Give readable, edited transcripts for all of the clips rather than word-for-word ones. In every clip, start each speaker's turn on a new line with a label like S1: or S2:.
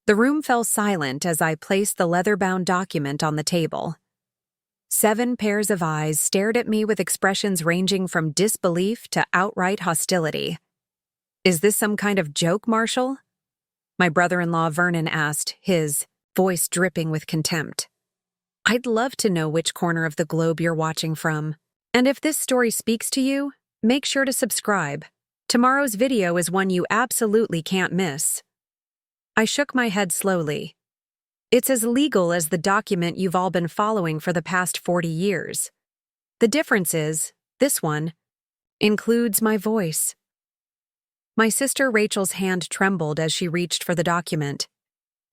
S1: The room fell silent as I placed the leather-bound document on the table. 7 pairs of eyes stared at me with expressions ranging from disbelief to outright hostility. "Is this some kind of joke, Marshall?" my brother-in-law Vernon asked, his voice dripping with contempt. "I'd love to know which corner of the globe you're watching from. And if this story speaks to you, make sure to subscribe. Tomorrow's video is one you absolutely can't miss." I shook my head slowly. "It's as legal as the document you've all been following for the past 40 years. The difference is, this one includes my voice." My sister Rachel's hand trembled as she reached for the document.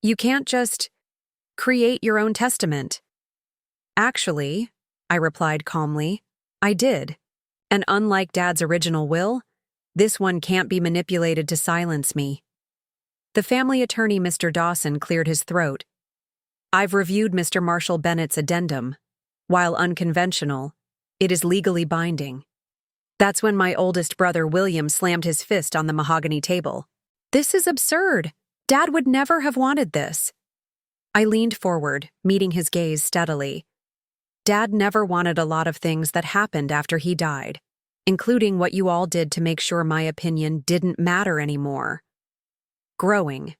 S1: "You can't just create your own testament." "Actually," I replied calmly, "I did. And unlike Dad's original will, this one can't be manipulated to silence me." The family attorney, Mr. Dawson, cleared his throat. "I've reviewed Mr. Marshall Bennett's addendum. While unconventional, it is legally binding." That's when my oldest brother William slammed his fist on the mahogany table. "This is absurd. Dad would never have wanted this." I leaned forward, meeting his gaze steadily. "Dad never wanted a lot of things that happened after he died, including what you all did to make sure my opinion didn't matter anymore." Growing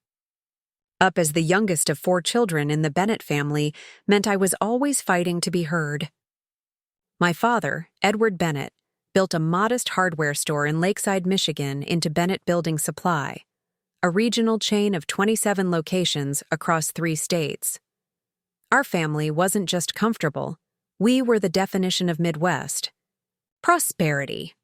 S1: up as the youngest of 4 children in the Bennett family meant I was always fighting to be heard. My father, Edward Bennett, built a modest hardware store in Lakeside, Michigan into Bennett Building Supply, a regional chain of 27 locations across 3 states. Our family wasn't just comfortable, we were the definition of Midwest prosperity.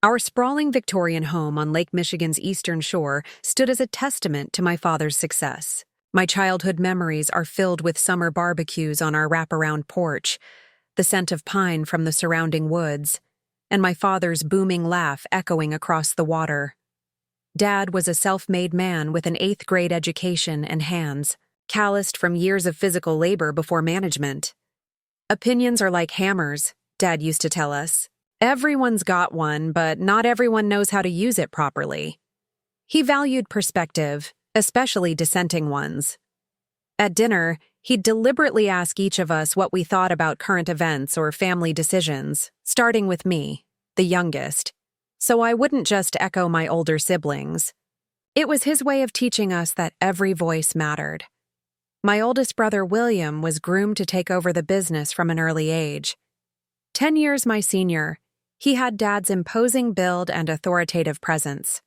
S1: Our sprawling Victorian home on Lake Michigan's eastern shore stood as a testament to my father's success. My childhood memories are filled with summer barbecues on our wraparound porch, the scent of pine from the surrounding woods, and my father's booming laugh echoing across the water. Dad was a self-made man with an 8th-grade education and hands, calloused from years of physical labor before management. "Opinions are like hammers," Dad used to tell us. "Everyone's got one, but not everyone knows how to use it properly." He valued perspective, especially dissenting ones. At dinner, he'd deliberately ask each of us what we thought about current events or family decisions, starting with me, the youngest, so I wouldn't just echo my older siblings. It was his way of teaching us that every voice mattered. My oldest brother William was groomed to take over the business from an early age. 10 years my senior, he had Dad's imposing build and authoritative presence.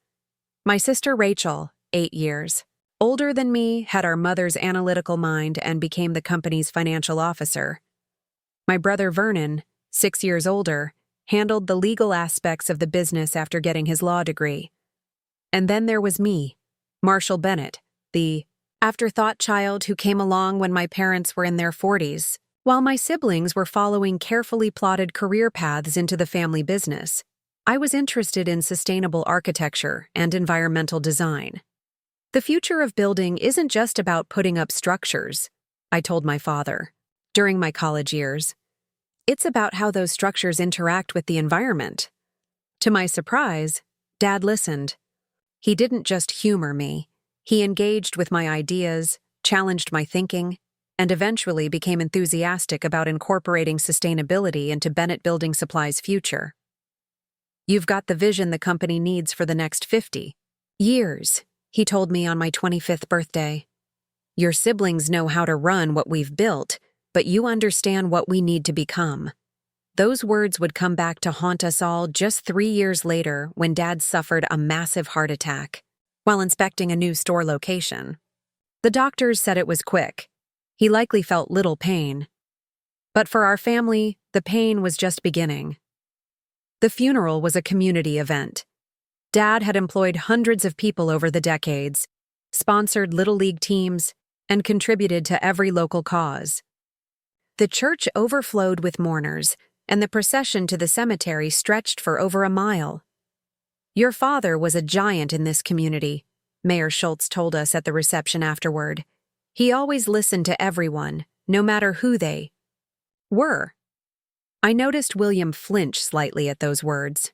S1: My sister Rachel, 8 years, older than me, had our mother's analytical mind and became the company's financial officer. My brother Vernon, 6 years older, handled the legal aspects of the business after getting his law degree. And then there was me, Marshall Bennett, the afterthought child who came along when my parents were in their 40s, while my siblings were following carefully plotted career paths into the family business. I was interested in sustainable architecture and environmental design. "The future of building isn't just about putting up structures," I told my father during my college years. "It's about how those structures interact with the environment." To my surprise, Dad listened. He didn't just humor me. He engaged with my ideas, challenged my thinking, and eventually became enthusiastic about incorporating sustainability into Bennett Building Supply's future. "You've got the vision the company needs for the next 50 years, he told me on my 25th birthday. "Your siblings know how to run what we've built, but you understand what we need to become." Those words would come back to haunt us all just 3 years later when Dad suffered a massive heart attack while inspecting a new store location. The doctors said it was quick. He likely felt little pain. But for our family, the pain was just beginning. The funeral was a community event. Dad had employed hundreds of people over the decades, sponsored Little League teams, and contributed to every local cause. The church overflowed with mourners, and the procession to the cemetery stretched for over a mile. "Your father was a giant in this community," Mayor Schultz told us at the reception afterward. "He always listened to everyone, no matter who they were." I noticed William flinch slightly at those words.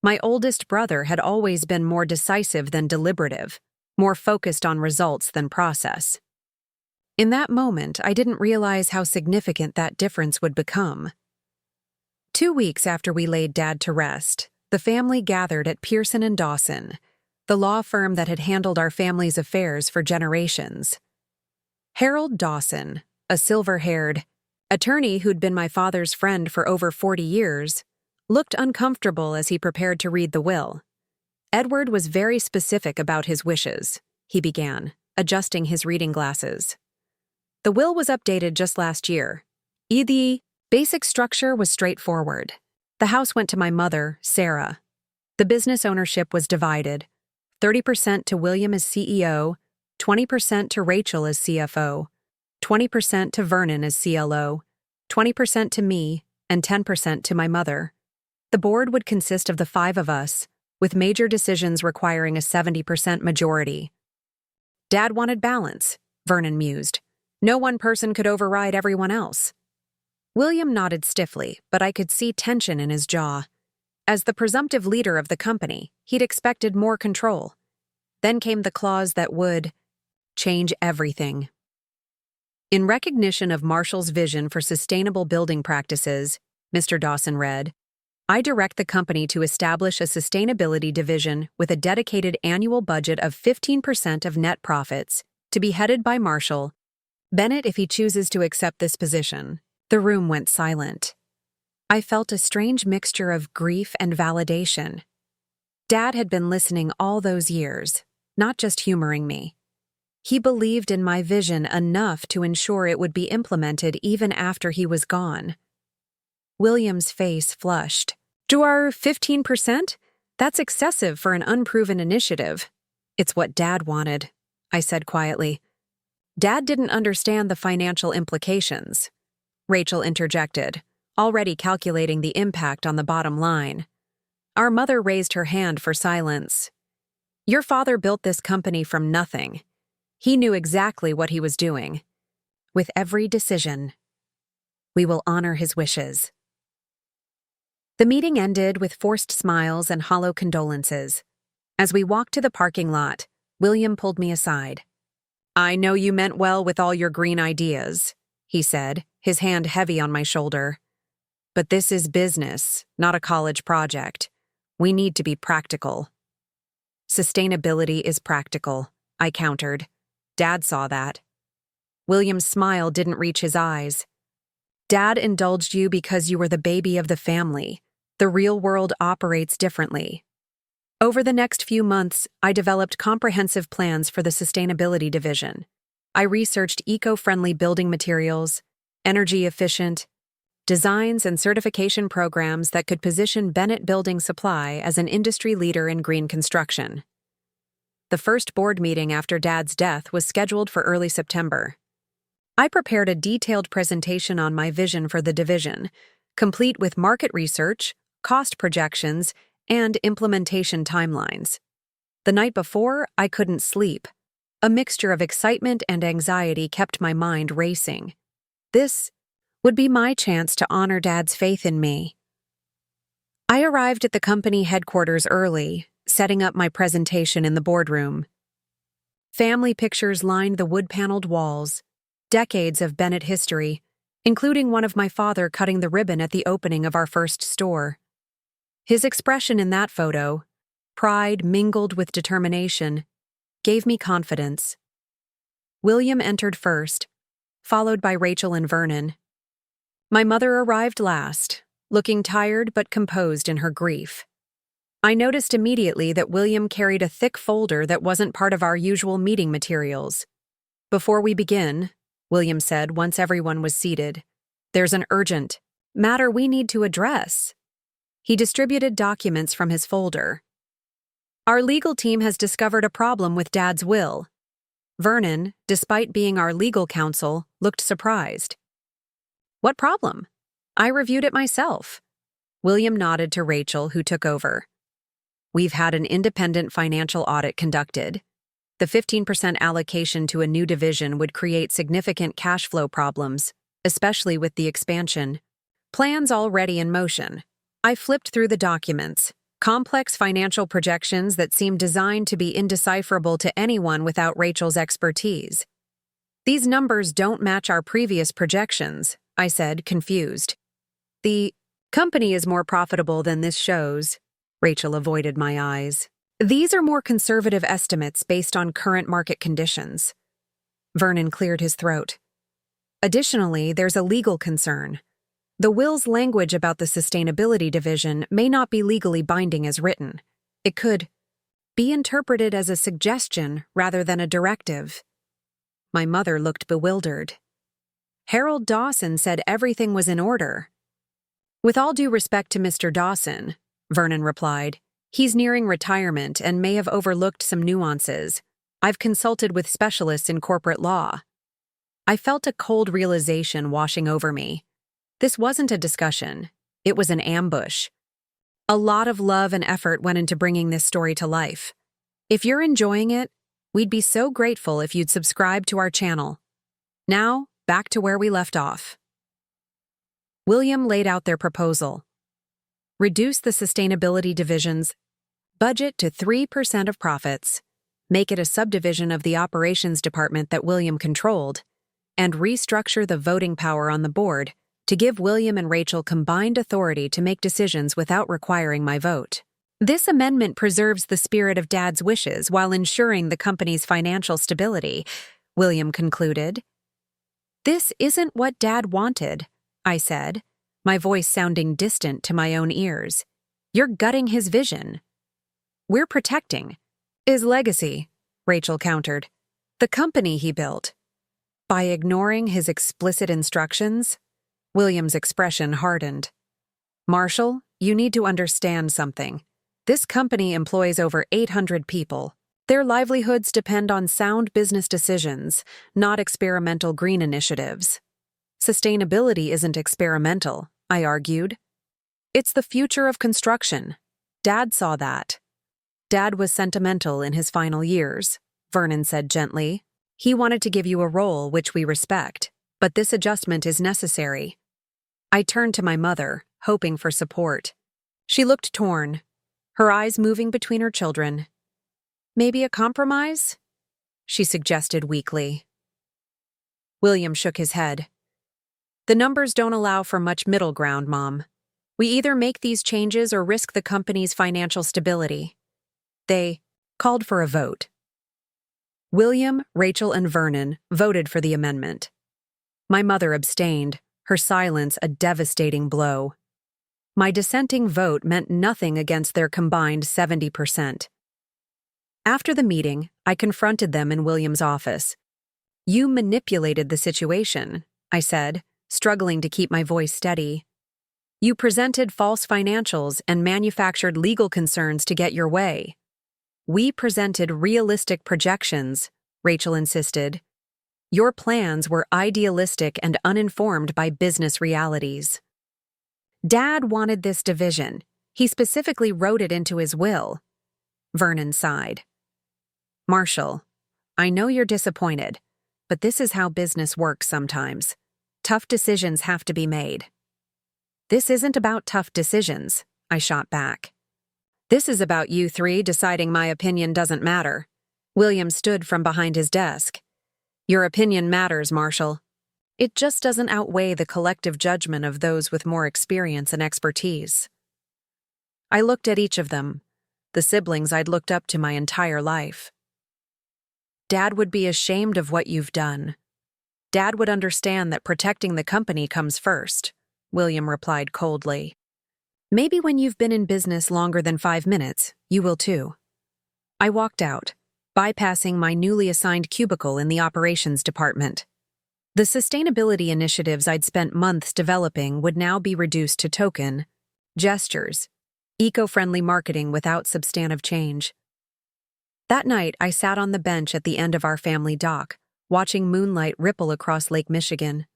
S1: My oldest brother had always been more decisive than deliberative, more focused on results than process. In that moment, I didn't realize how significant that difference would become. 2 weeks after we laid Dad to rest, the family gathered at Pearson & Dawson, the law firm that had handled our family's affairs for generations. Harold Dawson, a silver-haired attorney who'd been my father's friend for over 40 years, looked uncomfortable as he prepared to read the will. Edward was very specific about his wishes, he began, adjusting his reading glasses. The will was updated just last year. The basic structure was straightforward. The house went to my mother, Sarah. The business ownership was divided, 30% to William as CEO, 20% to Rachel as CFO, 20% to Vernon as CLO, 20% to me, and 10% to my mother. The board would consist of the 5 of us, with major decisions requiring a 70% majority. Dad wanted balance, Vernon mused. No one person could override everyone else. William nodded stiffly, but I could see tension in his jaw. As the presumptive leader of the company, he'd expected more control. Then came the clause that would change everything. In recognition of Marshall's vision for sustainable building practices, Mr. Dawson read, I direct the company to establish a sustainability division with a dedicated annual budget of 15% of net profits, to be headed by Marshall Bennett if he chooses to accept this position. The room went silent. I felt a strange mixture of grief and validation. Dad had been listening all those years, not just humoring me. He believed in my vision enough to ensure it would be implemented even after he was gone. William's face flushed. To our 15%? That's excessive for an unproven initiative. It's what Dad wanted, I said quietly. Dad didn't understand the financial implications. Rachel interjected, already calculating the impact on the bottom line. Our mother raised her hand for silence. Your father built this company from nothing. He knew exactly what he was doing. With every decision, we will honor his wishes. The meeting ended with forced smiles and hollow condolences. As we walked to the parking lot, William pulled me aside. I know you meant well with all your green ideas, he said, his hand heavy on my shoulder. But this is business, not a college project. We need to be practical. Sustainability is practical, I countered. Dad saw that. William's smile didn't reach his eyes. Dad indulged you because you were the baby of the family. The real world operates differently. Over the next few months, I developed comprehensive plans for the sustainability division. I researched eco-friendly building materials, energy-efficient designs and certification programs that could position Bennett Building Supply as an industry leader in green construction. The first board meeting after Dad's death was scheduled for early September. I prepared a detailed presentation on my vision for the division, complete with market research, cost projections, and implementation timelines. The night before, I couldn't sleep. A mixture of excitement and anxiety kept my mind racing. This would be my chance to honor Dad's faith in me. I arrived at the company headquarters early, setting up my presentation in the boardroom. Family pictures lined the wood-paneled walls, decades of Bennett history, including one of my father cutting the ribbon at the opening of our first store. His expression in that photo, pride mingled with determination, gave me confidence. William entered first, followed by Rachel and Vernon. My mother arrived last, looking tired but composed in her grief. I noticed immediately that William carried a thick folder that wasn't part of our usual meeting materials. Before we begin, William said once everyone was seated, there's an urgent matter we need to address. He distributed documents from his folder. Our legal team has discovered a problem with Dad's will. Vernon, despite being our legal counsel, looked surprised. What problem? I reviewed it myself. William nodded to Rachel, who took over. We've had an independent financial audit conducted. The 15% allocation to a new division would create significant cash flow problems, especially with the expansion. Plans already in motion. I flipped through the documents. Complex financial projections that seemed designed to be indecipherable to anyone without Rachel's expertise. These numbers don't match our previous projections, I said, confused. The company is more profitable than this shows. Rachel avoided my eyes. These are more conservative estimates based on current market conditions. Vernon cleared his throat. Additionally, there's a legal concern. The will's language about the sustainability division may not be legally binding as written. It could be interpreted as a suggestion rather than a directive. My mother looked bewildered. Harold Dawson said everything was in order. With all due respect to Mr. Dawson, Vernon replied, he's nearing retirement and may have overlooked some nuances. I've consulted with specialists in corporate law. I felt a cold realization washing over me. This wasn't a discussion. It was an ambush. A lot of love and effort went into bringing this story to life. If you're enjoying it, we'd be so grateful if you'd subscribe to our channel. Now, back to where we left off. William laid out their proposal. Reduce the sustainability division's budget to 3% of profits, make it a subdivision of the operations department that William controlled, and restructure the voting power on the board to give William and Rachel combined authority to make decisions without requiring my vote. This amendment preserves the spirit of Dad's wishes while ensuring the company's financial stability, William concluded. This isn't what Dad wanted, I said, my voice sounding distant to my own ears. You're gutting his vision. We're protecting his legacy, Rachel countered. The company he built. By ignoring his explicit instructions, William's expression hardened. Marshall, you need to understand something. This company employs over 800 people. Their livelihoods depend on sound business decisions, not experimental green initiatives. Sustainability isn't experimental, I argued. It's the future of construction. Dad saw that. Dad was sentimental in his final years, Vernon said gently. He wanted to give you a role which we respect, but this adjustment is necessary. I turned to my mother, hoping for support. She looked torn, her eyes moving between her children. Maybe a compromise? She suggested weakly. William shook his head. The numbers don't allow for much middle ground, Mom. We either make these changes or risk the company's financial stability. They called for a vote. William, Rachel, and Vernon voted for the amendment. My mother abstained, her silence a devastating blow. My dissenting vote meant nothing against their combined 70%. After the meeting, I confronted them in William's office. You manipulated the situation, I said, struggling to keep my voice steady. You presented false financials and manufactured legal concerns to get your way. We presented realistic projections, Rachel insisted. Your plans were idealistic and uninformed by business realities. Dad wanted this division. He specifically wrote it into his will. Vernon sighed. Marshall, I know you're disappointed, but this is how business works sometimes. Tough decisions have to be made. This isn't about tough decisions, I shot back. This is about you three deciding my opinion doesn't matter. William stood from behind his desk. Your opinion matters, Marshall. It just doesn't outweigh the collective judgment of those with more experience and expertise. I looked at each of them, the siblings I'd looked up to my entire life. Dad would be ashamed of what you've done. Dad would understand that protecting the company comes first, William replied coldly. Maybe when you've been in business longer than 5 minutes, you will too. I walked out, bypassing my newly assigned cubicle in the operations department. The sustainability initiatives I'd spent months developing would now be reduced to token gestures, eco-friendly marketing without substantive change. That night, I sat on the bench at the end of our family dock, watching moonlight ripple across Lake Michigan.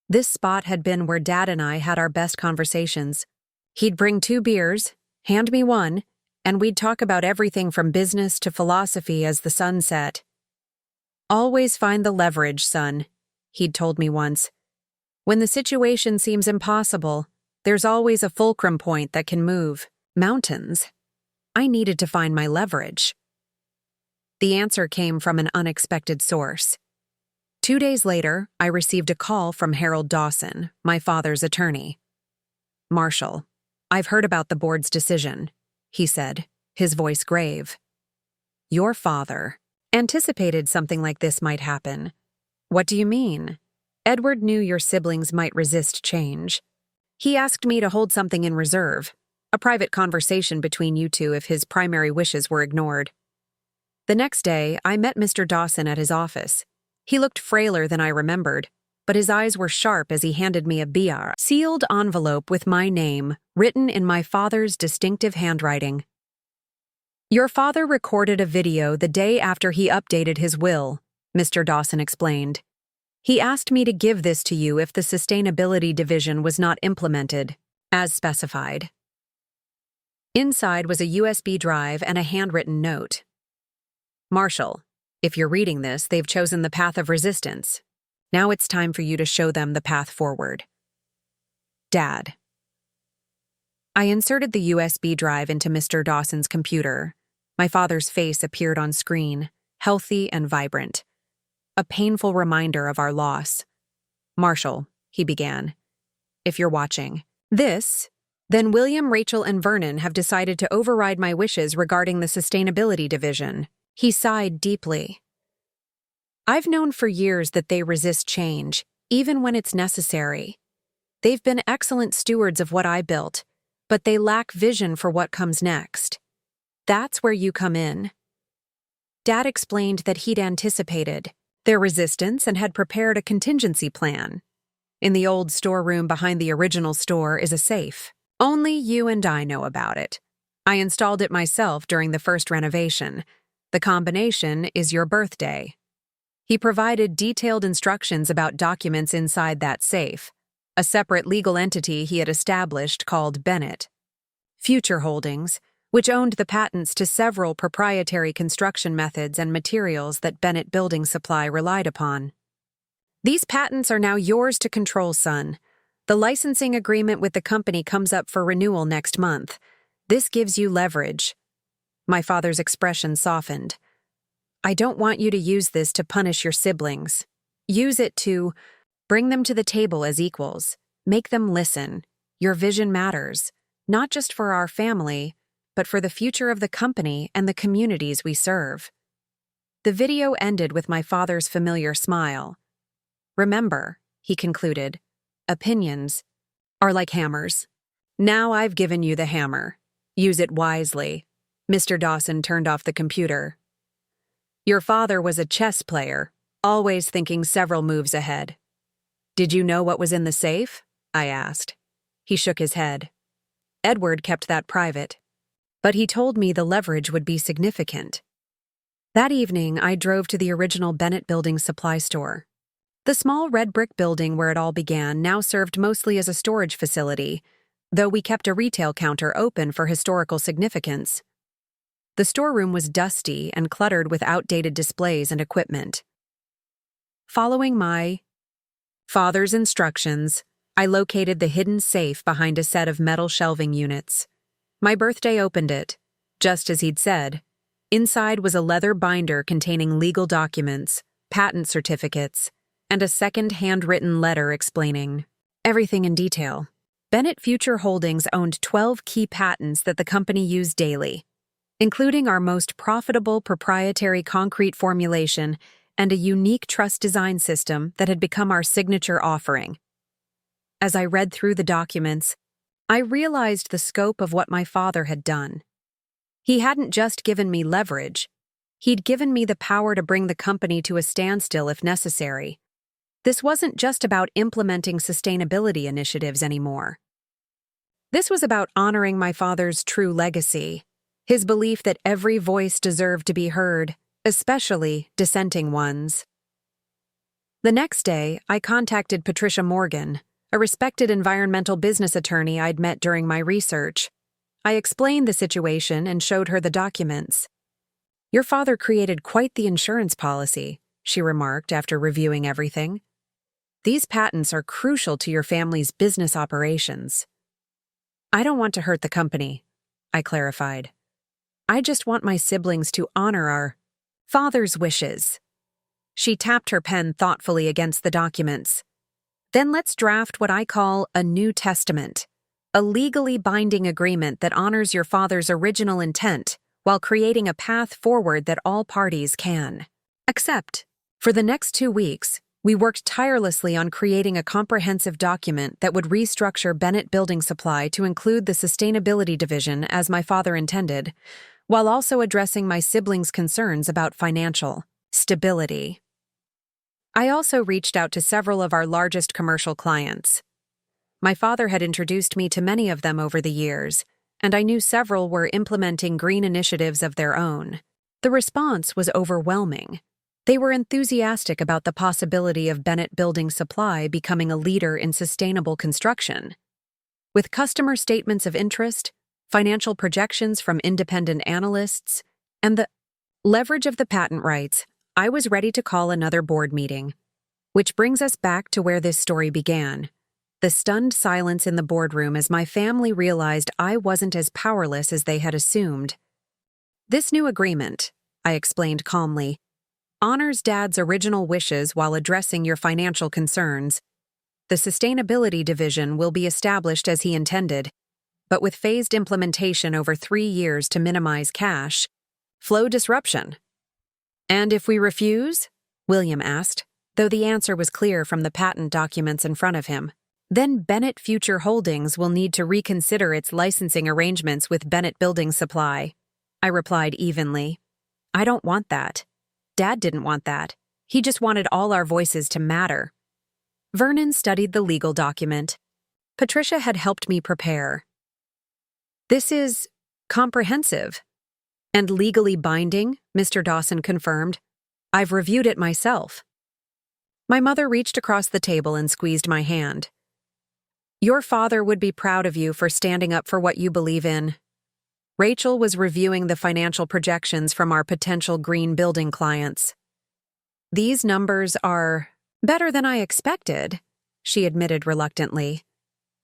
S1: This spot had been where Dad and I had our best conversations. He'd bring 2 beers, hand me one, and we'd talk about everything from business to philosophy as the sun set. Always find the leverage, son, he'd told me once. When the situation seems impossible, there's always a fulcrum point that can move mountains. I needed to find my leverage. The answer came from an unexpected source. 2 days later, I received a call from Harold Dawson, my father's attorney. "Marshall, I've heard about the board's decision," he said, his voice grave. "Your father anticipated something like this might happen." "What do you mean?" "Edward knew your siblings might resist change. He asked me to hold something in reserve, a private conversation between you two if his primary wishes were ignored." The next day, I met Mr. Dawson at his office. He looked frailer than I remembered, but his eyes were sharp as he handed me a BR sealed envelope with my name, written in my father's distinctive handwriting. "Your father recorded a video the day after he updated his will," Mr. Dawson explained. "He asked me to give this to you if the sustainability division was not implemented, as specified." Inside was a USB drive and a handwritten note. "Marshall, if you're reading this, they've chosen the path of resistance. Now it's time for you to show them the path forward. Dad." I inserted the USB drive into Mr. Dawson's computer. My father's face appeared on screen, healthy and vibrant. A painful reminder of our loss. "Marshall," he began, "if you're watching this, then William, Rachel, and Vernon have decided to override my wishes regarding the sustainability division." He sighed deeply. "I've known for years that they resist change, even when it's necessary. They've been excellent stewards of what I built, but they lack vision for what comes next. That's where you come in." Dad explained that he'd anticipated their resistance and had prepared a contingency plan. "In the old storeroom behind the original store is a safe. Only you and I know about it. I installed it myself during the first renovation. The combination is your birthday." He provided detailed instructions about documents inside that safe, a separate legal entity he had established called Bennett Future Holdings, which owned the patents to several proprietary construction methods and materials that Bennett Building Supply relied upon. "These patents are now yours to control, son. The licensing agreement with the company comes up for renewal next month. This gives you leverage." My father's expression softened. "I don't want you to use this to punish your siblings. Use it to bring them to the table as equals. Make them listen. Your vision matters, not just for our family, but for the future of the company and the communities we serve." The video ended with my father's familiar smile. "Remember," he concluded, "opinions are like hammers. Now I've given you the hammer. Use it wisely." Mr. Dawson turned off the computer. "Your father was a chess player, always thinking several moves ahead." "Did you know what was in the safe?" I asked. He shook his head. "Edward kept that private. But he told me the leverage would be significant." That evening, I drove to the original Bennett Building Supply store. The small red brick building where it all began now served mostly as a storage facility, though we kept a retail counter open for historical significance. The storeroom was dusty and cluttered with outdated displays and equipment. Following my father's instructions, I located the hidden safe behind a set of metal shelving units. My birthday opened it, just as he'd said. Inside was a leather binder containing legal documents, patent certificates, and a second handwritten letter explaining everything in detail. Bennett Future Holdings owned 12 key patents that the company used daily, including our most profitable proprietary concrete formulation and a unique truss design system that had become our signature offering. As I read through the documents, I realized the scope of what my father had done. He hadn't just given me leverage, he'd given me the power to bring the company to a standstill if necessary. This wasn't just about implementing sustainability initiatives anymore. This was about honoring my father's true legacy, his belief that every voice deserved to be heard, especially dissenting ones. The next day, I contacted Patricia Morgan, a respected environmental business attorney I'd met during my research. I explained the situation and showed her the documents. "Your father created quite the insurance policy," she remarked after reviewing everything. "These patents are crucial to your family's business operations." "I don't want to hurt the company," I clarified. I just want my siblings to honor our father's wishes." She tapped her pen thoughtfully against the documents. "Then let's draft what I call a New Testament, a legally binding agreement that honors your father's original intent while creating a path forward that all parties can accept." For the next 2 weeks, we worked tirelessly on creating a comprehensive document that would restructure Bennett Building Supply to include the sustainability division as my father intended, while also addressing my siblings' concerns about financial stability. I also reached out to several of our largest commercial clients. My father had introduced me to many of them over the years, and I knew several were implementing green initiatives of their own. The response was overwhelming. They were enthusiastic about the possibility of Bennett Building Supply becoming a leader in sustainable construction. With customer statements of interest, financial projections from independent analysts, and the leverage of the patent rights, I was ready to call another board meeting. Which brings us back to where this story began. The stunned silence in the boardroom as my family realized I wasn't as powerless as they had assumed. "This new agreement," I explained calmly, "honors Dad's original wishes while addressing your financial concerns. The sustainability division will be established as he intended, but with phased implementation over 3 years to minimize cash flow disruption." "And if we refuse?" William asked, though the answer was clear from the patent documents in front of him. "Then Bennett Future Holdings will need to reconsider its licensing arrangements with Bennett Building Supply," I replied evenly. "I don't want that. Dad didn't want that. He just wanted all our voices to matter." Vernon studied the legal document. Patricia had helped me prepare. "This is comprehensive and legally binding," Mr. Dawson confirmed. "I've reviewed it myself." My mother reached across the table and squeezed my hand. "Your father would be proud of you for standing up for what you believe in." Rachel was reviewing the financial projections from our potential green building clients. "These numbers are better than I expected," she admitted reluctantly.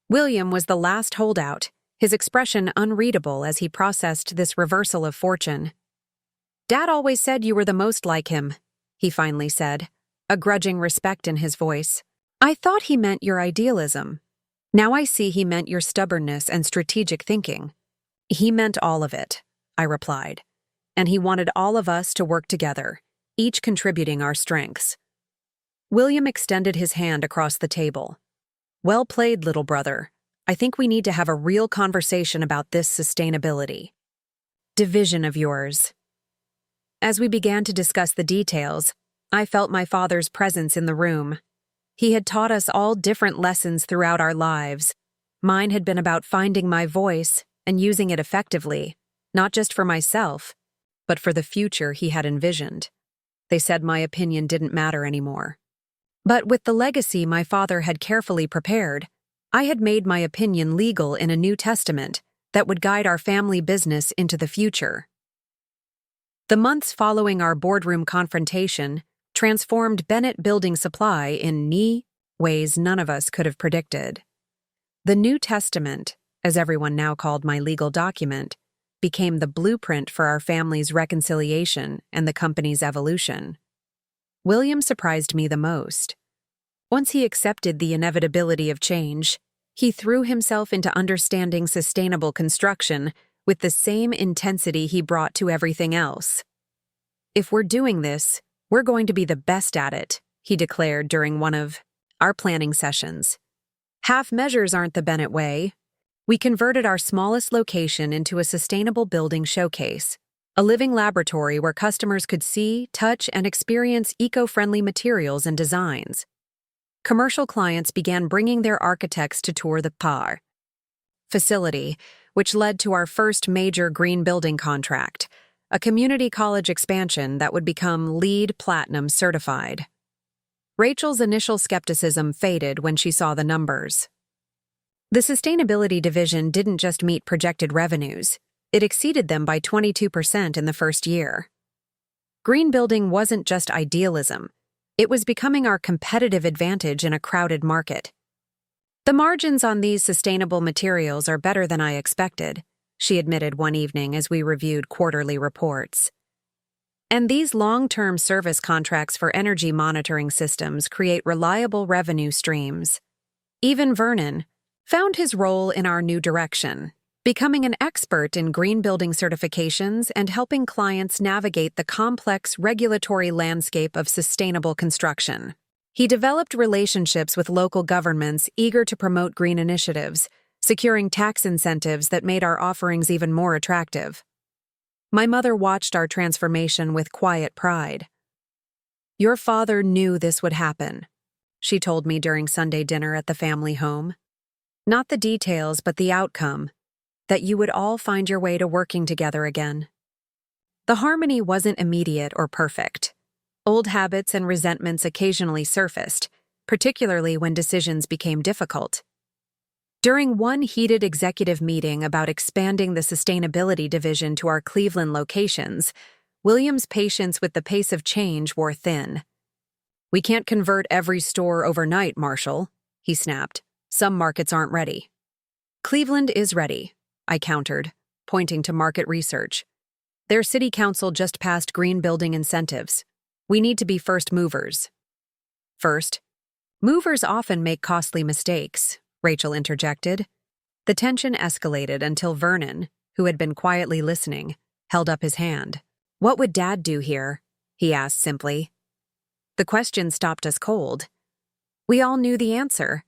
S1: William was the last holdout, his expression unreadable as he processed this reversal of fortune. "Dad always said you were the most like him," he finally said, a grudging respect in his voice. "I thought he meant your idealism. Now I see he meant your stubbornness and strategic thinking." "He meant all of it," I replied, "and he wanted all of us to work together, each contributing our strengths." William extended his hand across the table. "Well played, little brother. I think we need to have a real conversation about this sustainability division of yours." As we began to discuss the details, I felt my father's presence in the room. He had taught us all different lessons throughout our lives. Mine had been about finding my voice and using it effectively, not just for myself, but for the future he had envisioned. They said my opinion didn't matter anymore. But with the legacy my father had carefully prepared, I had made my opinion legal in a New Testament that would guide our family business into the future. The months following our boardroom confrontation transformed Bennett Building Supply in ways none of us could have predicted. The New Testament, as everyone now called my legal document, became the blueprint for our family's reconciliation and the company's evolution. William surprised me the most. Once he accepted the inevitability of change, he threw himself into understanding sustainable construction with the same intensity he brought to everything else. "If we're doing this, we're going to be the best at it," he declared during one of our planning sessions. "Half measures aren't the Bennett way." We converted our smallest location into a sustainable building showcase, a living laboratory where customers could see, touch, and experience eco-friendly materials and designs. Commercial clients began bringing their architects to tour the PAR facility, which led to our first major green building contract, a community college expansion that would become LEED Platinum certified. Rachel's initial skepticism faded when she saw the numbers. The sustainability division didn't just meet projected revenues, it exceeded them by 22% in the first year. Green building wasn't just idealism, it was becoming our competitive advantage in a crowded market. "The margins on these sustainable materials are better than I expected," she admitted one evening as we reviewed quarterly reports. And these long-term service contracts for energy monitoring systems create reliable revenue streams. Even Vernon found his role in our new direction, becoming an expert in green building certifications and helping clients navigate the complex regulatory landscape of sustainable construction. He developed relationships with local governments eager to promote green initiatives, securing tax incentives that made our offerings even more attractive. My mother watched our transformation with quiet pride. "Your father knew this would happen," she told me during Sunday dinner at the family home. "Not the details, but the outcome, that you would all find your way to working together again." The harmony wasn't immediate or perfect. Old habits and resentments occasionally surfaced, particularly when decisions became difficult. During one heated executive meeting about expanding the sustainability division to our Cleveland locations, William's patience with the pace of change wore thin. "We can't convert every store overnight, Marshall," he snapped. "Some markets aren't ready." "Cleveland is ready," I countered, pointing to market research. "Their city council just passed green building incentives. We need to be first movers." "First movers often make costly mistakes," Rachel interjected. The tension escalated until Vernon, who had been quietly listening, held up his hand. "What would Dad do here?" he asked simply. The question stopped us cold. We all knew the answer.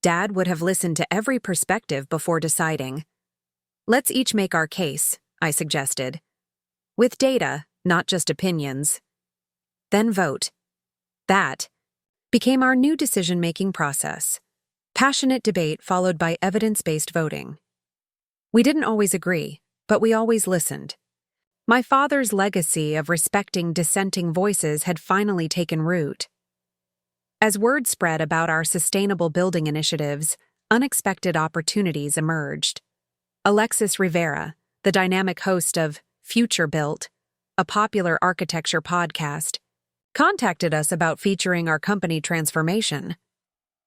S1: Dad would have listened to every perspective before deciding. "Let's each make our case," I suggested. "With data, not just opinions. Then vote." That became our new decision-making process. Passionate debate followed by evidence-based voting. We didn't always agree, but we always listened. My father's legacy of respecting dissenting voices had finally taken root. As word spread about our sustainable building initiatives, unexpected opportunities emerged. Alexis Rivera, the dynamic host of Future Built, a popular architecture podcast, contacted us about featuring our company transformation.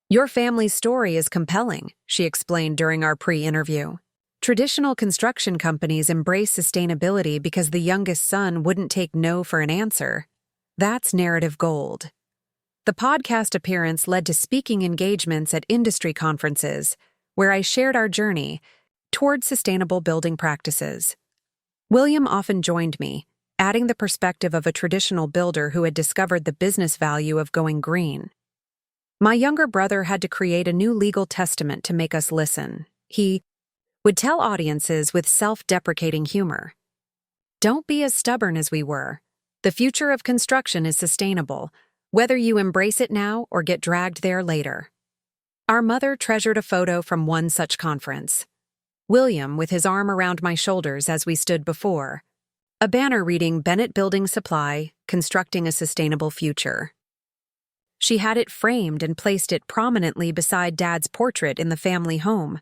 S1: "Your family's story is compelling," she explained during our pre-interview. "Traditional construction companies embrace sustainability because the youngest son wouldn't take no for an answer. That's narrative gold." The podcast appearance led to speaking engagements at industry conferences, where I shared our journey toward sustainable building practices. William often joined me, adding the perspective of a traditional builder who had discovered the business value of going green. My younger brother had to create a new legal testament to make us listen. He would tell audiences with self-deprecating humor, "Don't be as stubborn as we were. The future of construction is sustainable, whether you embrace it now or get dragged there later." Our mother treasured a photo from one such conference. William with his arm around my shoulders as we stood before, a banner reading Bennett Building Supply, Constructing a Sustainable Future. She had it framed and placed it prominently beside Dad's portrait in the family home.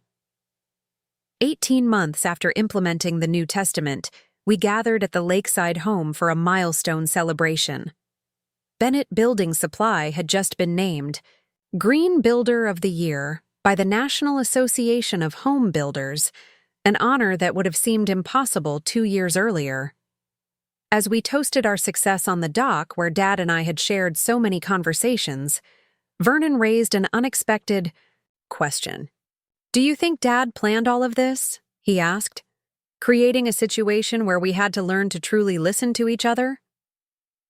S1: 18 months after implementing the New Testament, we gathered at the lakeside home for a milestone celebration. Bennett Building Supply had just been named Green Builder of the Year by the National Association of Home Builders, an honor that would have seemed impossible 2 years earlier. As we toasted our success on the dock where Dad and I had shared so many conversations, Vernon raised an unexpected question. "Do you think Dad planned all of this?" he asked, "creating a situation where we had to learn to truly listen to each other?"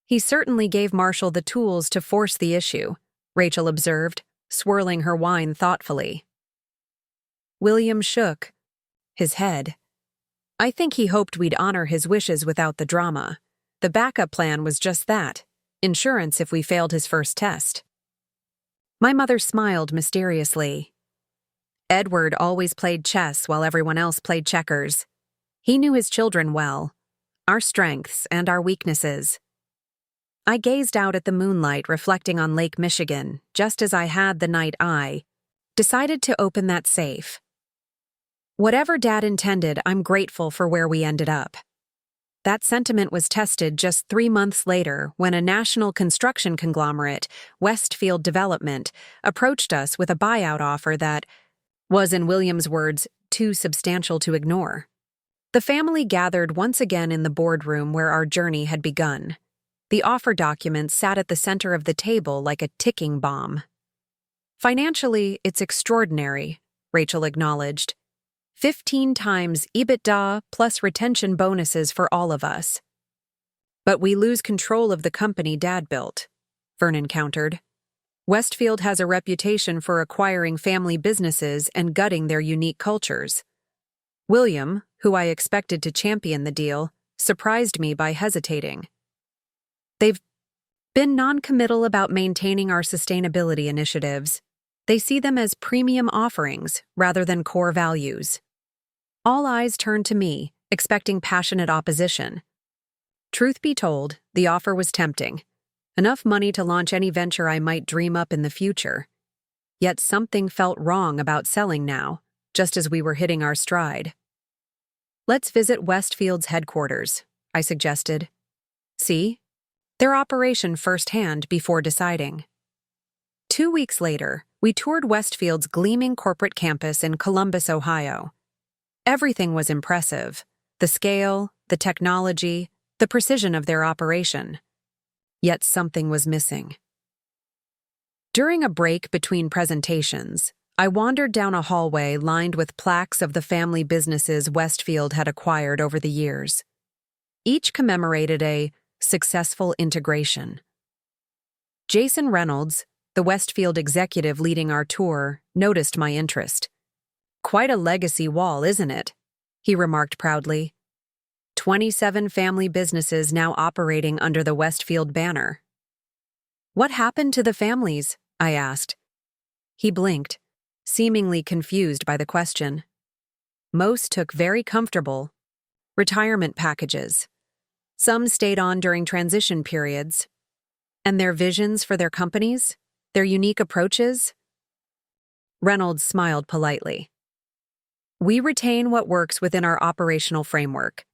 S1: "He certainly gave Marshall the tools to force the issue," Rachel observed, swirling her wine thoughtfully. William shook his head. "I think he hoped we'd honor his wishes without the drama. The backup plan was just that, insurance if we failed his first test." My mother smiled mysteriously. "Edward always played chess while everyone else played checkers. He knew his children well, our strengths and our weaknesses." I gazed out at the moonlight reflecting on Lake Michigan, just as I had the night I decided to open that safe. Whatever Dad intended, I'm grateful for where we ended up. That sentiment was tested just 3 months later when a national construction conglomerate, Westfield Development, approached us with a buyout offer that was, in William's words, too substantial to ignore. The family gathered once again in the boardroom where our journey had begun. The offer document sat at the center of the table like a ticking bomb. Financially, it's extraordinary, Rachel acknowledged. 15 times EBITDA plus retention bonuses for all of us. But we lose control of the company Dad built, Vernon countered. Westfield has a reputation for acquiring family businesses and gutting their unique cultures. William, who I expected to champion the deal, surprised me by hesitating. They've been non-committal about maintaining our sustainability initiatives. They see them as premium offerings rather than core values. All eyes turned to me, expecting passionate opposition. Truth be told, the offer was tempting. Enough money to launch any venture I might dream up in the future. Yet something felt wrong about selling now, just as we were hitting our stride. Let's visit Westfield's headquarters, I suggested. See? Their operation firsthand before deciding. 2 weeks later, we toured Westfield's gleaming corporate campus in Columbus, Ohio. Everything was impressive. The scale, the technology, the precision of their operation. Yet something was missing. During a break between presentations, I wandered down a hallway lined with plaques of the family businesses Westfield had acquired over the years. Each commemorated a successful integration. Jason Reynolds, the Westfield executive leading our tour, noticed my interest. Quite a legacy wall, isn't it? He remarked proudly. 27 family businesses now operating under the Westfield banner. What happened to the families? I asked. He blinked, seemingly confused by the question. Most took very comfortable retirement packages. Some stayed on during transition periods. And their visions for their companies? Their unique approaches? Reynolds smiled politely. We retain what works within our operational framework.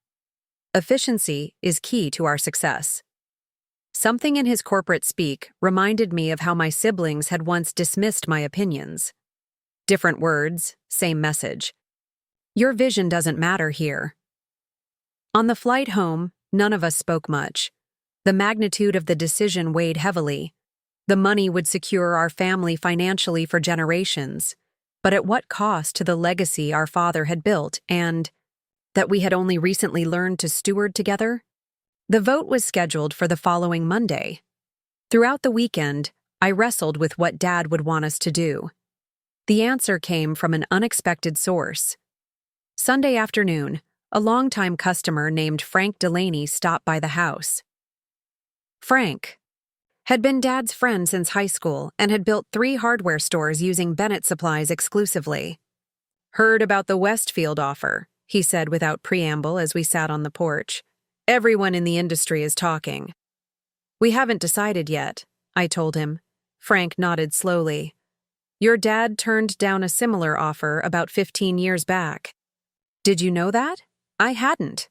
S1: Efficiency is key to our success. Something in his corporate speak reminded me of how my siblings had once dismissed my opinions. Different words, same message. Your vision doesn't matter here. On the flight home, none of us spoke much. The magnitude of the decision weighed heavily. The money would secure our family financially for generations, but at what cost to the legacy our father had built and that we had only recently learned to steward together? The vote was scheduled for the following Monday. Throughout the weekend, I wrestled with what Dad would want us to do. The answer came from an unexpected source. Sunday afternoon, a longtime customer named Frank Delaney stopped by the house. Frank had been Dad's friend since high school and had built 3 hardware stores using Bennett supplies exclusively. Heard about the Westfield offer, he said without preamble as we sat on the porch. Everyone in the industry is talking. We haven't decided yet, I told him. Frank nodded slowly. Your dad turned down a similar offer about 15 years back. Did you know that? I hadn't.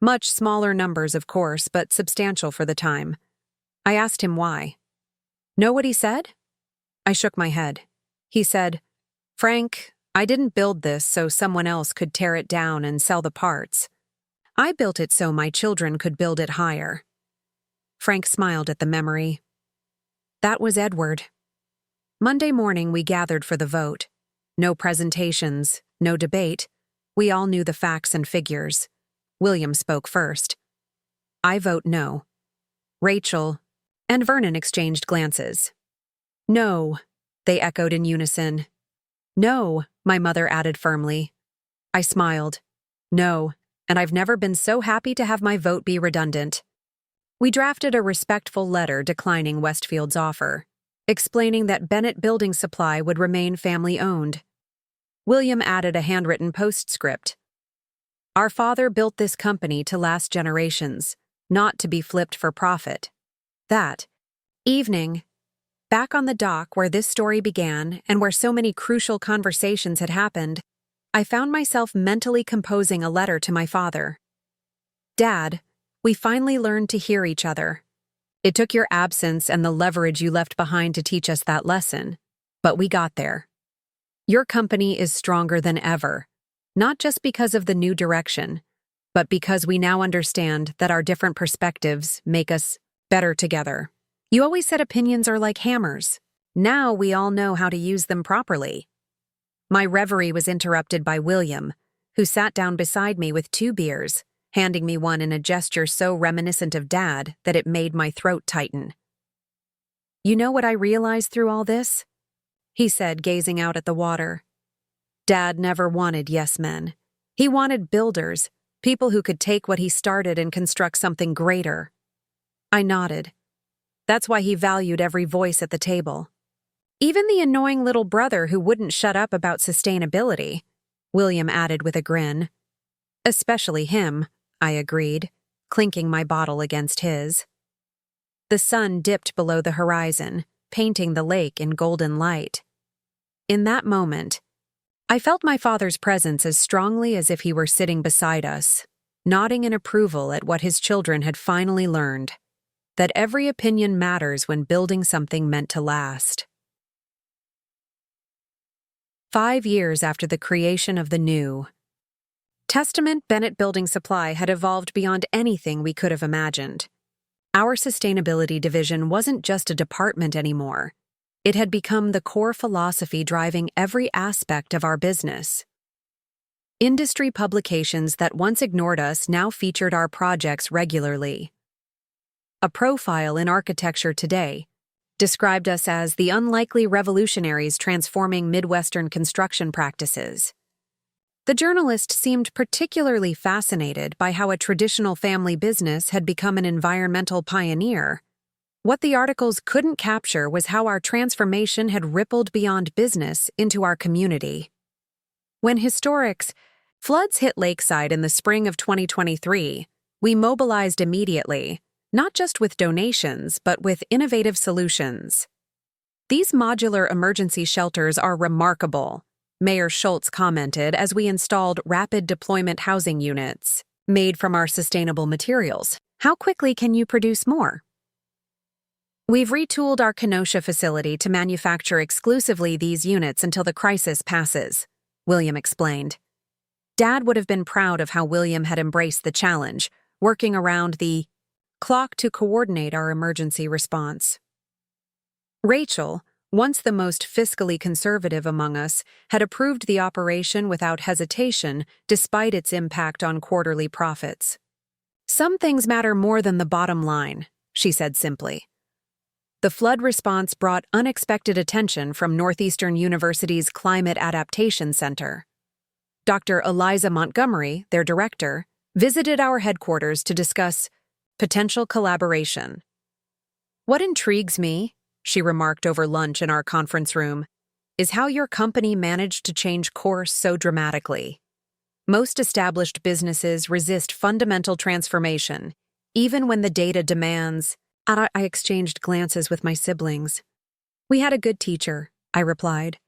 S1: Much smaller numbers, of course, but substantial for the time. I asked him why. Know what he said? I shook my head. He said, Frank, I didn't build this so someone else could tear it down and sell the parts. I built it so my children could build it higher. Frank smiled at the memory. That was Edward. Monday morning we gathered for the vote. No presentations, no debate. We all knew the facts and figures. William spoke first. I vote no. Rachel and Vernon exchanged glances. No, they echoed in unison. No, my mother added firmly. I smiled. No, and I've never been so happy to have my vote be redundant. We drafted a respectful letter declining Westfield's offer, explaining that Bennett Building Supply would remain family-owned. William added a handwritten postscript. Our father built this company to last generations, not to be flipped for profit. That evening, back on the dock where this story began and where so many crucial conversations had happened, I found myself mentally composing a letter to my father. Dad, we finally learned to hear each other. It took your absence and the leverage you left behind to teach us that lesson, but we got there. Your company is stronger than ever, not just because of the new direction, but because we now understand that our different perspectives make us better together. You always said opinions are like hammers. Now we all know how to use them properly. My reverie was interrupted by William, who sat down beside me with 2 beers, handing me one in a gesture so reminiscent of Dad that it made my throat tighten. "You know what I realized through all this?" he said, gazing out at the water. "Dad never wanted yes men. He wanted builders, people who could take what he started and construct something greater." I nodded. That's why he valued every voice at the table. Even the annoying little brother who wouldn't shut up about sustainability, William added with a grin. "Especially him," I agreed, clinking my bottle against his. The sun dipped below the horizon, painting the lake in golden light. In that moment, I felt my father's presence as strongly as if he were sitting beside us, nodding in approval at what his children had finally learned, that every opinion matters when building something meant to last. 5 years after the creation of the new Testament, Bennett Building Supply had evolved beyond anything we could have imagined. Our sustainability division wasn't just a department anymore. It had become the core philosophy driving every aspect of our business. Industry publications that once ignored us now featured our projects regularly. A profile in Architecture Today described us as the unlikely revolutionaries transforming Midwestern construction practices. The journalist seemed particularly fascinated by how a traditional family business had become an environmental pioneer. What the articles couldn't capture was how our transformation had rippled beyond business into our community. When historic floods hit Lakeside in the spring of 2023, we mobilized immediately, not just with donations, but with innovative solutions. "These modular emergency shelters are remarkable," Mayor Schultz commented as we installed rapid deployment housing units made from our sustainable materials. "How quickly can you produce more?" "We've retooled our Kenosha facility to manufacture exclusively these units until the crisis passes," William explained. Dad would have been proud of how William had embraced the challenge, working around the clock to coordinate our emergency response. Rachel, once the most fiscally conservative among us, had approved the operation without hesitation despite its impact on quarterly profits. "Some things matter more than the bottom line," she said simply. The flood response brought unexpected attention from Northeastern University's Climate Adaptation Center. Dr. Eliza Montgomery, their director, visited our headquarters to discuss potential collaboration. "What intrigues me," she remarked over lunch in our conference room, "is how your company managed to change course so dramatically. Most established businesses resist fundamental transformation, even when the data demands." I exchanged glances with my siblings. "We had a good teacher," I replied,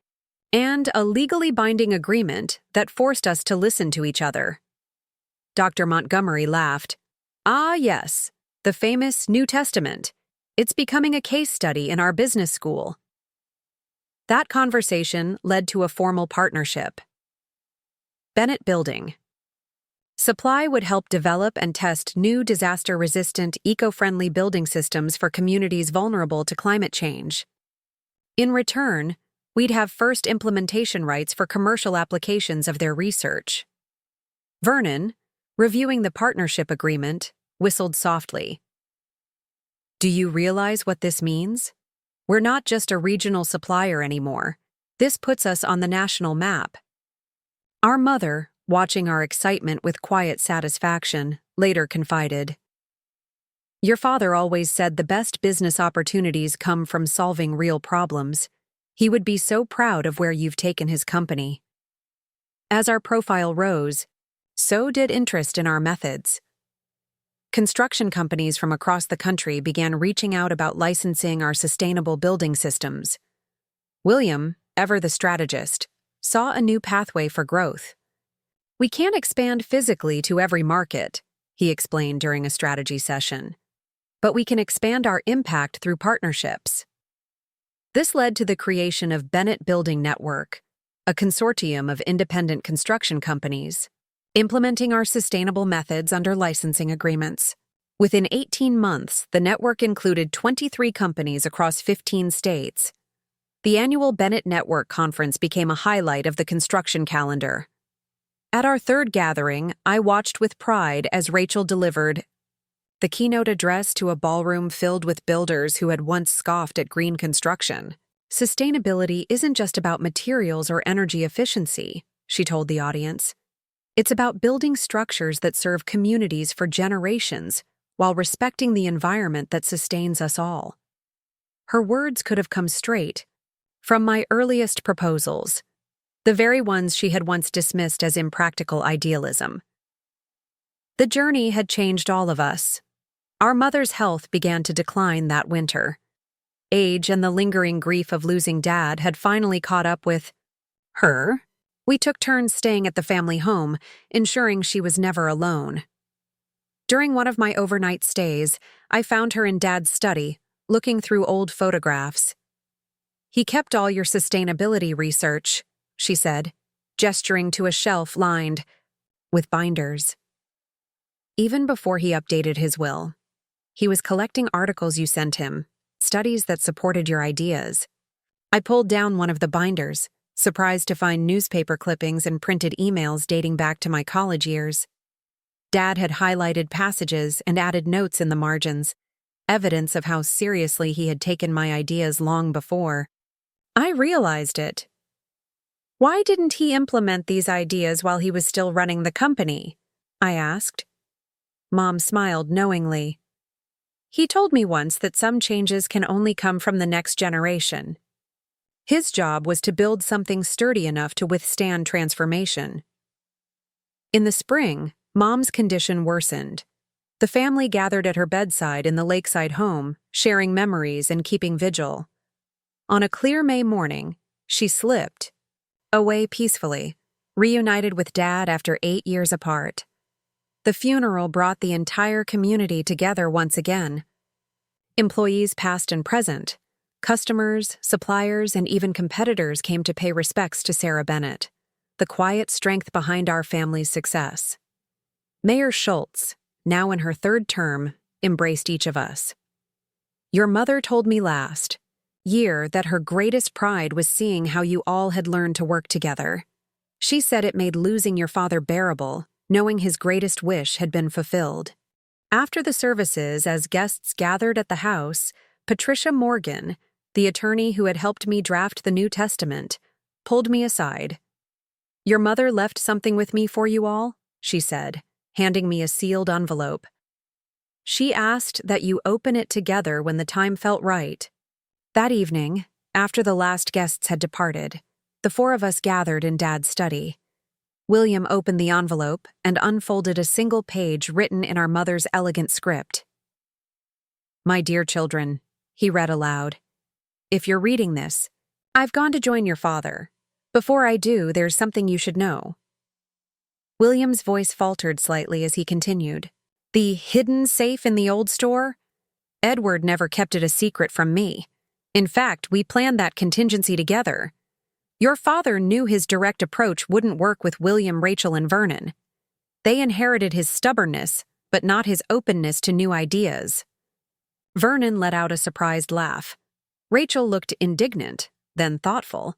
S1: "and a legally binding agreement that forced us to listen to each other." Dr. Montgomery laughed. "Ah, yes, the famous New Testament. It's becoming a case study in our business school." That conversation led to a formal partnership. Bennett Building Supply would help develop and test new disaster-resistant, eco-friendly building systems for communities vulnerable to climate change. In return, we'd have first implementation rights for commercial applications of their research. Vernon, reviewing the partnership agreement, whistled softly. "Do you realize what this means? We're not just a regional supplier anymore. This puts us on the national map." Our mother, watching our excitement with quiet satisfaction, later confided, "Your father always said the best business opportunities come from solving real problems. He would be so proud of where you've taken his company." As our profile rose, so did interest in our methods. Construction companies from across the country began reaching out about licensing our sustainable building systems. William, ever the strategist, saw a new pathway for growth. "We can't expand physically to every market," he explained during a strategy session, "but we can expand our impact through partnerships." This led to the creation of Bennett Building Network, a consortium of independent construction companies. implementing our sustainable methods under licensing agreements. Within 18 months, the network included 23 companies across 15 states. The annual Bennett Network Conference became a highlight of the construction calendar. At our third gathering, I watched with pride as Rachel delivered the keynote address to a ballroom filled with builders who had once scoffed at green construction. Sustainability isn't just about materials or energy efficiency, she told the audience. It's about building structures that serve communities for generations while respecting the environment that sustains us all. Her words could have come straight from my earliest proposals, the very ones she had once dismissed as impractical idealism. The journey had changed all of us. Our mother's health began to decline that winter. Age and the lingering grief of losing Dad had finally caught up with her. We took turns staying at the family home, ensuring she was never alone. During one of my overnight stays, I found her in Dad's study, looking through old photographs. "He kept all your sustainability research," she said, gesturing to a shelf lined with binders. "Even before he updated his will, he was collecting articles you sent him, studies that supported your ideas." I pulled down one of the binders, surprised to find newspaper clippings and printed emails dating back to my college years. Dad had highlighted passages and added notes in the margins, evidence of how seriously he had taken my ideas long before. I realized it. "Why didn't he implement these ideas while he was still running the company?" I asked. Mom smiled knowingly. "He told me once that some changes can only come from the next generation. His job was to build something sturdy enough to withstand transformation." In the spring, Mom's condition worsened. The family gathered at her bedside in the lakeside home, sharing memories and keeping vigil. On a clear May morning, she slipped away peacefully, reunited with Dad after 8 years apart. The funeral brought the entire community together once again. Employees past and present, customers, suppliers, and even competitors came to pay respects to Sarah Bennett, the quiet strength behind our family's success. Mayor Schultz, now in her third term, embraced each of us. "Your mother told me last year that her greatest pride was seeing how you all had learned to work together. She said it made losing your father bearable, knowing his greatest wish had been fulfilled." After the services, as guests gathered at the house, Patricia Morgan, the attorney who had helped me draft the New Testament, pulled me aside. "Your mother left something with me for you all," she said, handing me a sealed envelope. "She asked that you open it together when the time felt right." That evening, after the last guests had departed, the 4 of us gathered in Dad's study. William opened the envelope and unfolded a single page written in our mother's elegant script. "My dear children," he read aloud, "if you're reading this, I've gone to join your father. Before I do, there's something you should know." William's voice faltered slightly as he continued. "The hidden safe in the old store? Edward never kept it a secret from me. In fact, we planned that contingency together. Your father knew his direct approach wouldn't work with William, Rachel, and Vernon. They inherited his stubbornness, but not his openness to new ideas." Vernon let out a surprised laugh. Rachel looked indignant, then thoughtful.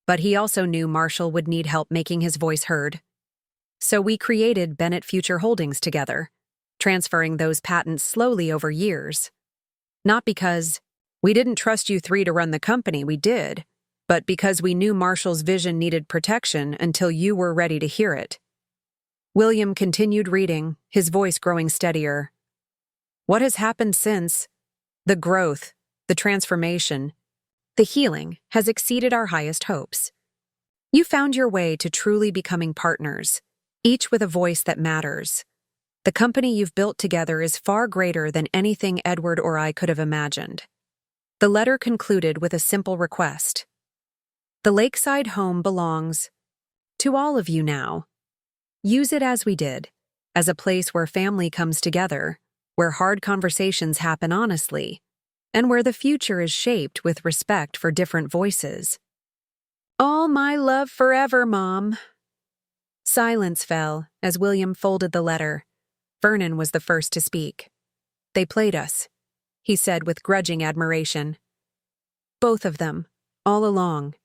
S1: But he also knew Marshall would need help making his voice heard. "So we created Bennett Future Holdings together, transferring those patents slowly over years. Not because we didn't trust you 3 to run the company, we did, but because we knew Marshall's vision needed protection until you were ready to hear it." William continued reading, his voice growing steadier. "What has happened since? The growth, the transformation, the healing has exceeded our highest hopes. You found your way to truly becoming partners, each with a voice that matters. The company you've built together is far greater than anything Edward or I could have imagined." The letter concluded with a simple request. "The lakeside home belongs to all of you now. Use it as we did, as a place where family comes together, where hard conversations happen honestly, and where the future is shaped with respect for different voices." "All my love forever, Mom." Silence fell as William folded the letter. Vernon was the first to speak. "They played us," he said with grudging admiration. "Both of them, all along."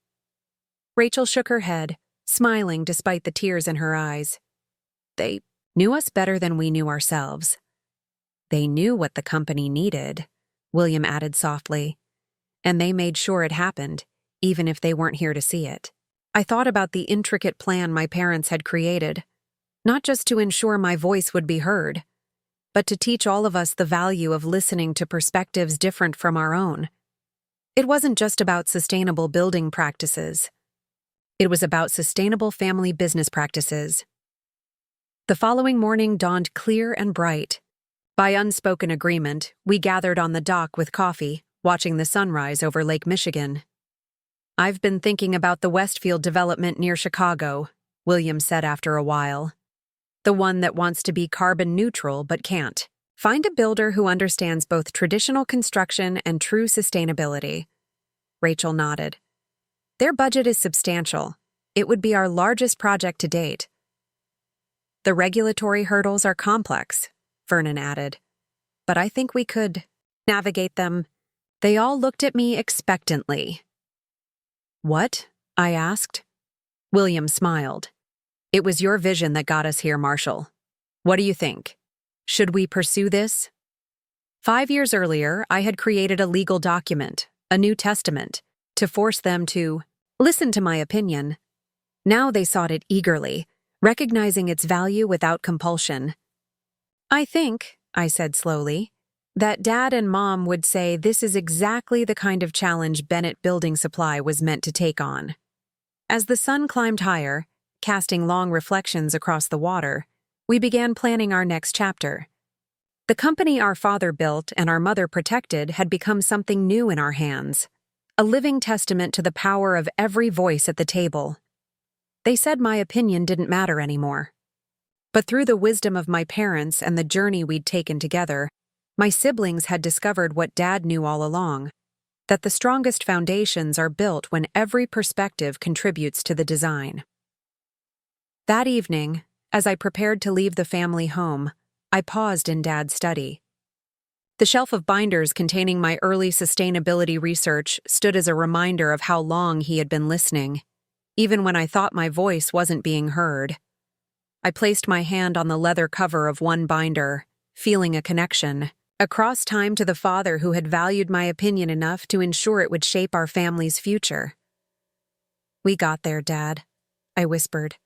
S1: Rachel shook her head, smiling despite the tears in her eyes. "They knew us better than we knew ourselves." "They knew what the company needed," William added softly. "And they made sure it happened, even if they weren't here to see it." I thought about the intricate plan my parents had created, not just to ensure my voice would be heard, but to teach all of us the value of listening to perspectives different from our own. It wasn't just about sustainable building practices. It was about sustainable family business practices. The following morning dawned clear and bright. By unspoken agreement, we gathered on the dock with coffee, watching the sunrise over Lake Michigan. "I've been thinking about the Westfield development near Chicago," William said after a while. "The one that wants to be carbon neutral but can't. Find a builder who understands both traditional construction and true sustainability." Rachel nodded. "Their budget is substantial. It would be our largest project to date." "The regulatory hurdles are complex," Vernon added. "But I think we could navigate them." They all looked at me expectantly. "What?" I asked. William smiled. "It was your vision that got us here, Marshall. What do you think? Should we pursue this?" 5 years earlier, I had created a legal document, a New Testament, to force them to listen to my opinion. Now they sought it eagerly, recognizing its value without compulsion. "I think," I said slowly, "that Dad and Mom would say this is exactly the kind of challenge Bennett Building Supply was meant to take on." As the sun climbed higher, casting long reflections across the water, we began planning our next chapter. The company our father built and our mother protected had become something new in our hands, a living testament to the power of every voice at the table. They said my opinion didn't matter anymore. But through the wisdom of my parents and the journey we'd taken together, my siblings had discovered what Dad knew all along, that the strongest foundations are built when every perspective contributes to the design. That evening, as I prepared to leave the family home, I paused in Dad's study. The shelf of binders containing my early sustainability research stood as a reminder of how long he had been listening, even when I thought my voice wasn't being heard. I placed my hand on the leather cover of one binder, feeling a connection, across time to the father who had valued my opinion enough to ensure it would shape our family's future. "We got there, Dad," I whispered.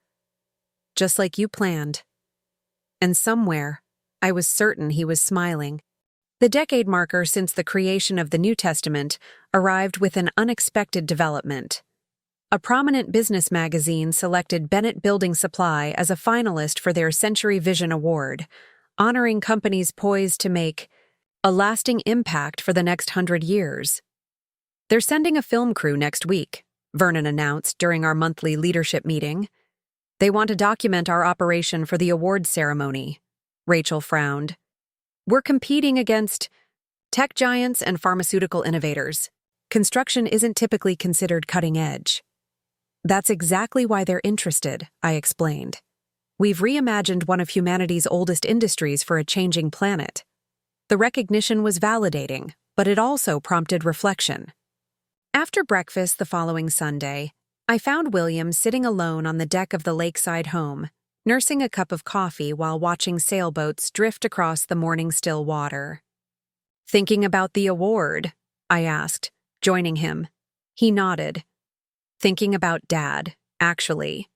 S1: "Just like you planned." And somewhere, I was certain he was smiling. The decade marker since the creation of the New Testament arrived with an unexpected development. A prominent business magazine selected Bennett Building Supply as a finalist for their Century Vision Award, honoring companies poised to make a lasting impact for the next 100 years. "They're sending a film crew next week," Vernon announced during our monthly leadership meeting. "They want to document our operation for the awards ceremony." Rachel frowned. "We're competing against tech giants and pharmaceutical innovators. Construction isn't typically considered cutting edge." "That's exactly why they're interested," I explained. "We've reimagined one of humanity's oldest industries for a changing planet." The recognition was validating, but it also prompted reflection. After breakfast the following Sunday, I found William sitting alone on the deck of the lakeside home, nursing a cup of coffee while watching sailboats drift across the morning still water. "Thinking about the award?" I asked, joining him. He nodded. "Thinking about Dad, actually,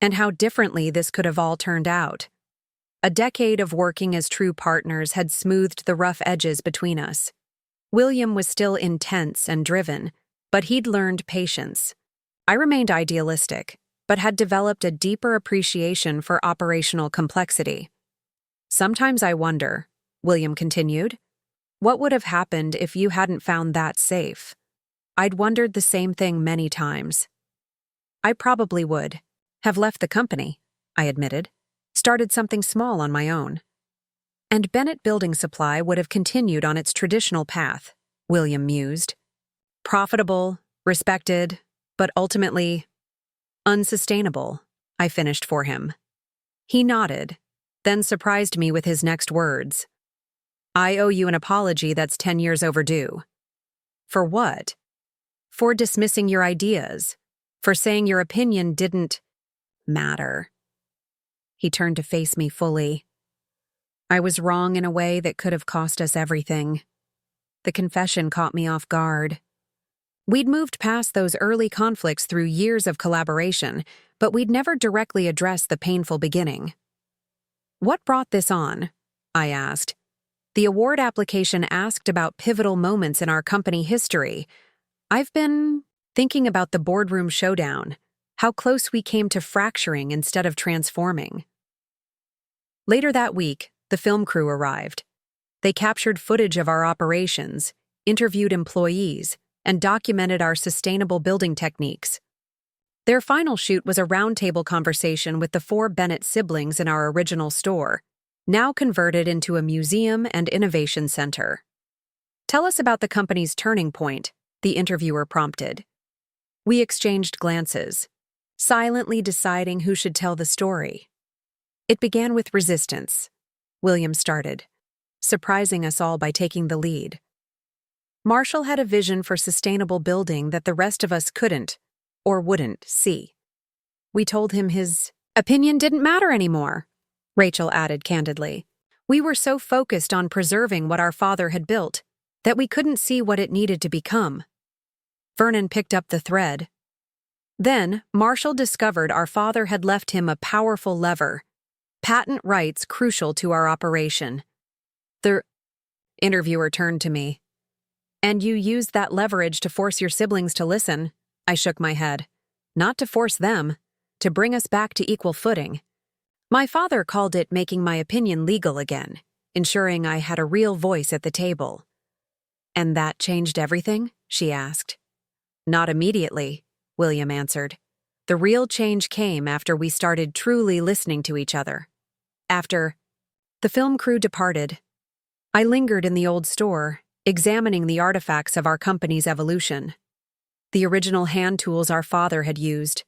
S1: and how differently this could have all turned out. A decade of working as true partners had smoothed the rough edges between us. William was still intense and driven, but he'd learned patience. I remained idealistic, but had developed a deeper appreciation for operational complexity. Sometimes I wonder," William continued, "what would have happened if you hadn't found that safe?" I'd wondered the same thing many times. "I probably would have left the company," I admitted. "Started something small on my own." "And Bennett Building Supply would have continued on its traditional path," William mused. "Profitable, respected, but ultimately unsustainable," I finished for him. He nodded, then surprised me with his next words. I owe you an apology that's 10 years overdue. For what? For dismissing your ideas. For saying your opinion didn't matter. He turned to face me fully. I was wrong in a way that could have cost us everything. The confession caught me off guard. We'd moved past those early conflicts through years of collaboration, but we'd never directly addressed the painful beginning. What brought this on? I asked. The award application asked about pivotal moments in our company history. I've been thinking about the boardroom showdown, how close we came to fracturing instead of transforming. Later that week, the film crew arrived. They captured footage of our operations, interviewed employees, and documented our sustainable building techniques. Their final shoot was a roundtable conversation with the 4 Bennett siblings in our original store, now converted into a museum and innovation center. Tell us about the company's turning point, the interviewer prompted. We exchanged glances, silently deciding who should tell the story. It began with resistance. William started, surprising us all by taking the lead. Marshall had a vision for sustainable building that the rest of us couldn't, or wouldn't, see. We told him his opinion didn't matter anymore, Rachel added candidly. We were so focused on preserving what our father had built that we couldn't see what it needed to become. Vernon picked up the thread. Then, Marshall discovered our father had left him a powerful lever, patent rights crucial to our operation. The interviewer turned to me. And you used that leverage to force your siblings to listen. I shook my head. Not to force them, to bring us back to equal footing. My father called it making my opinion legal again, ensuring I had a real voice at the table. And that changed everything? She asked. Not immediately, William answered. The real change came after we started truly listening to each other. After the film crew departed, I lingered in the old store, examining the artifacts of our company's evolution. The original hand tools our father had used,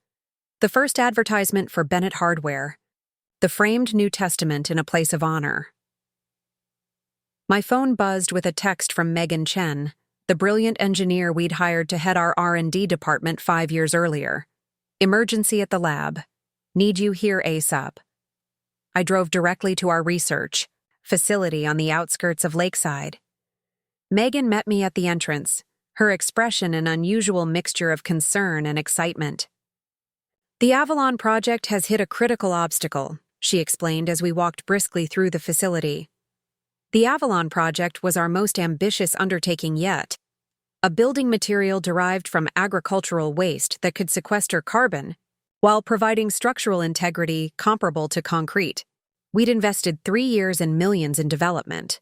S1: the first advertisement for Bennett Hardware, the framed New Testament in a place of honor. My phone buzzed with a text from Megan Chen, the brilliant engineer we'd hired to head our R&D department 5 years earlier. Emergency at the lab. Need you here ASAP. I drove directly to our research facility on the outskirts of Lakeside. Megan met me at the entrance, her expression an unusual mixture of concern and excitement. The Avalon project has hit a critical obstacle, she explained as we walked briskly through the facility. The Avalon project was our most ambitious undertaking yet, a building material derived from agricultural waste that could sequester carbon while providing structural integrity comparable to concrete. We'd invested 3 years and millions in development.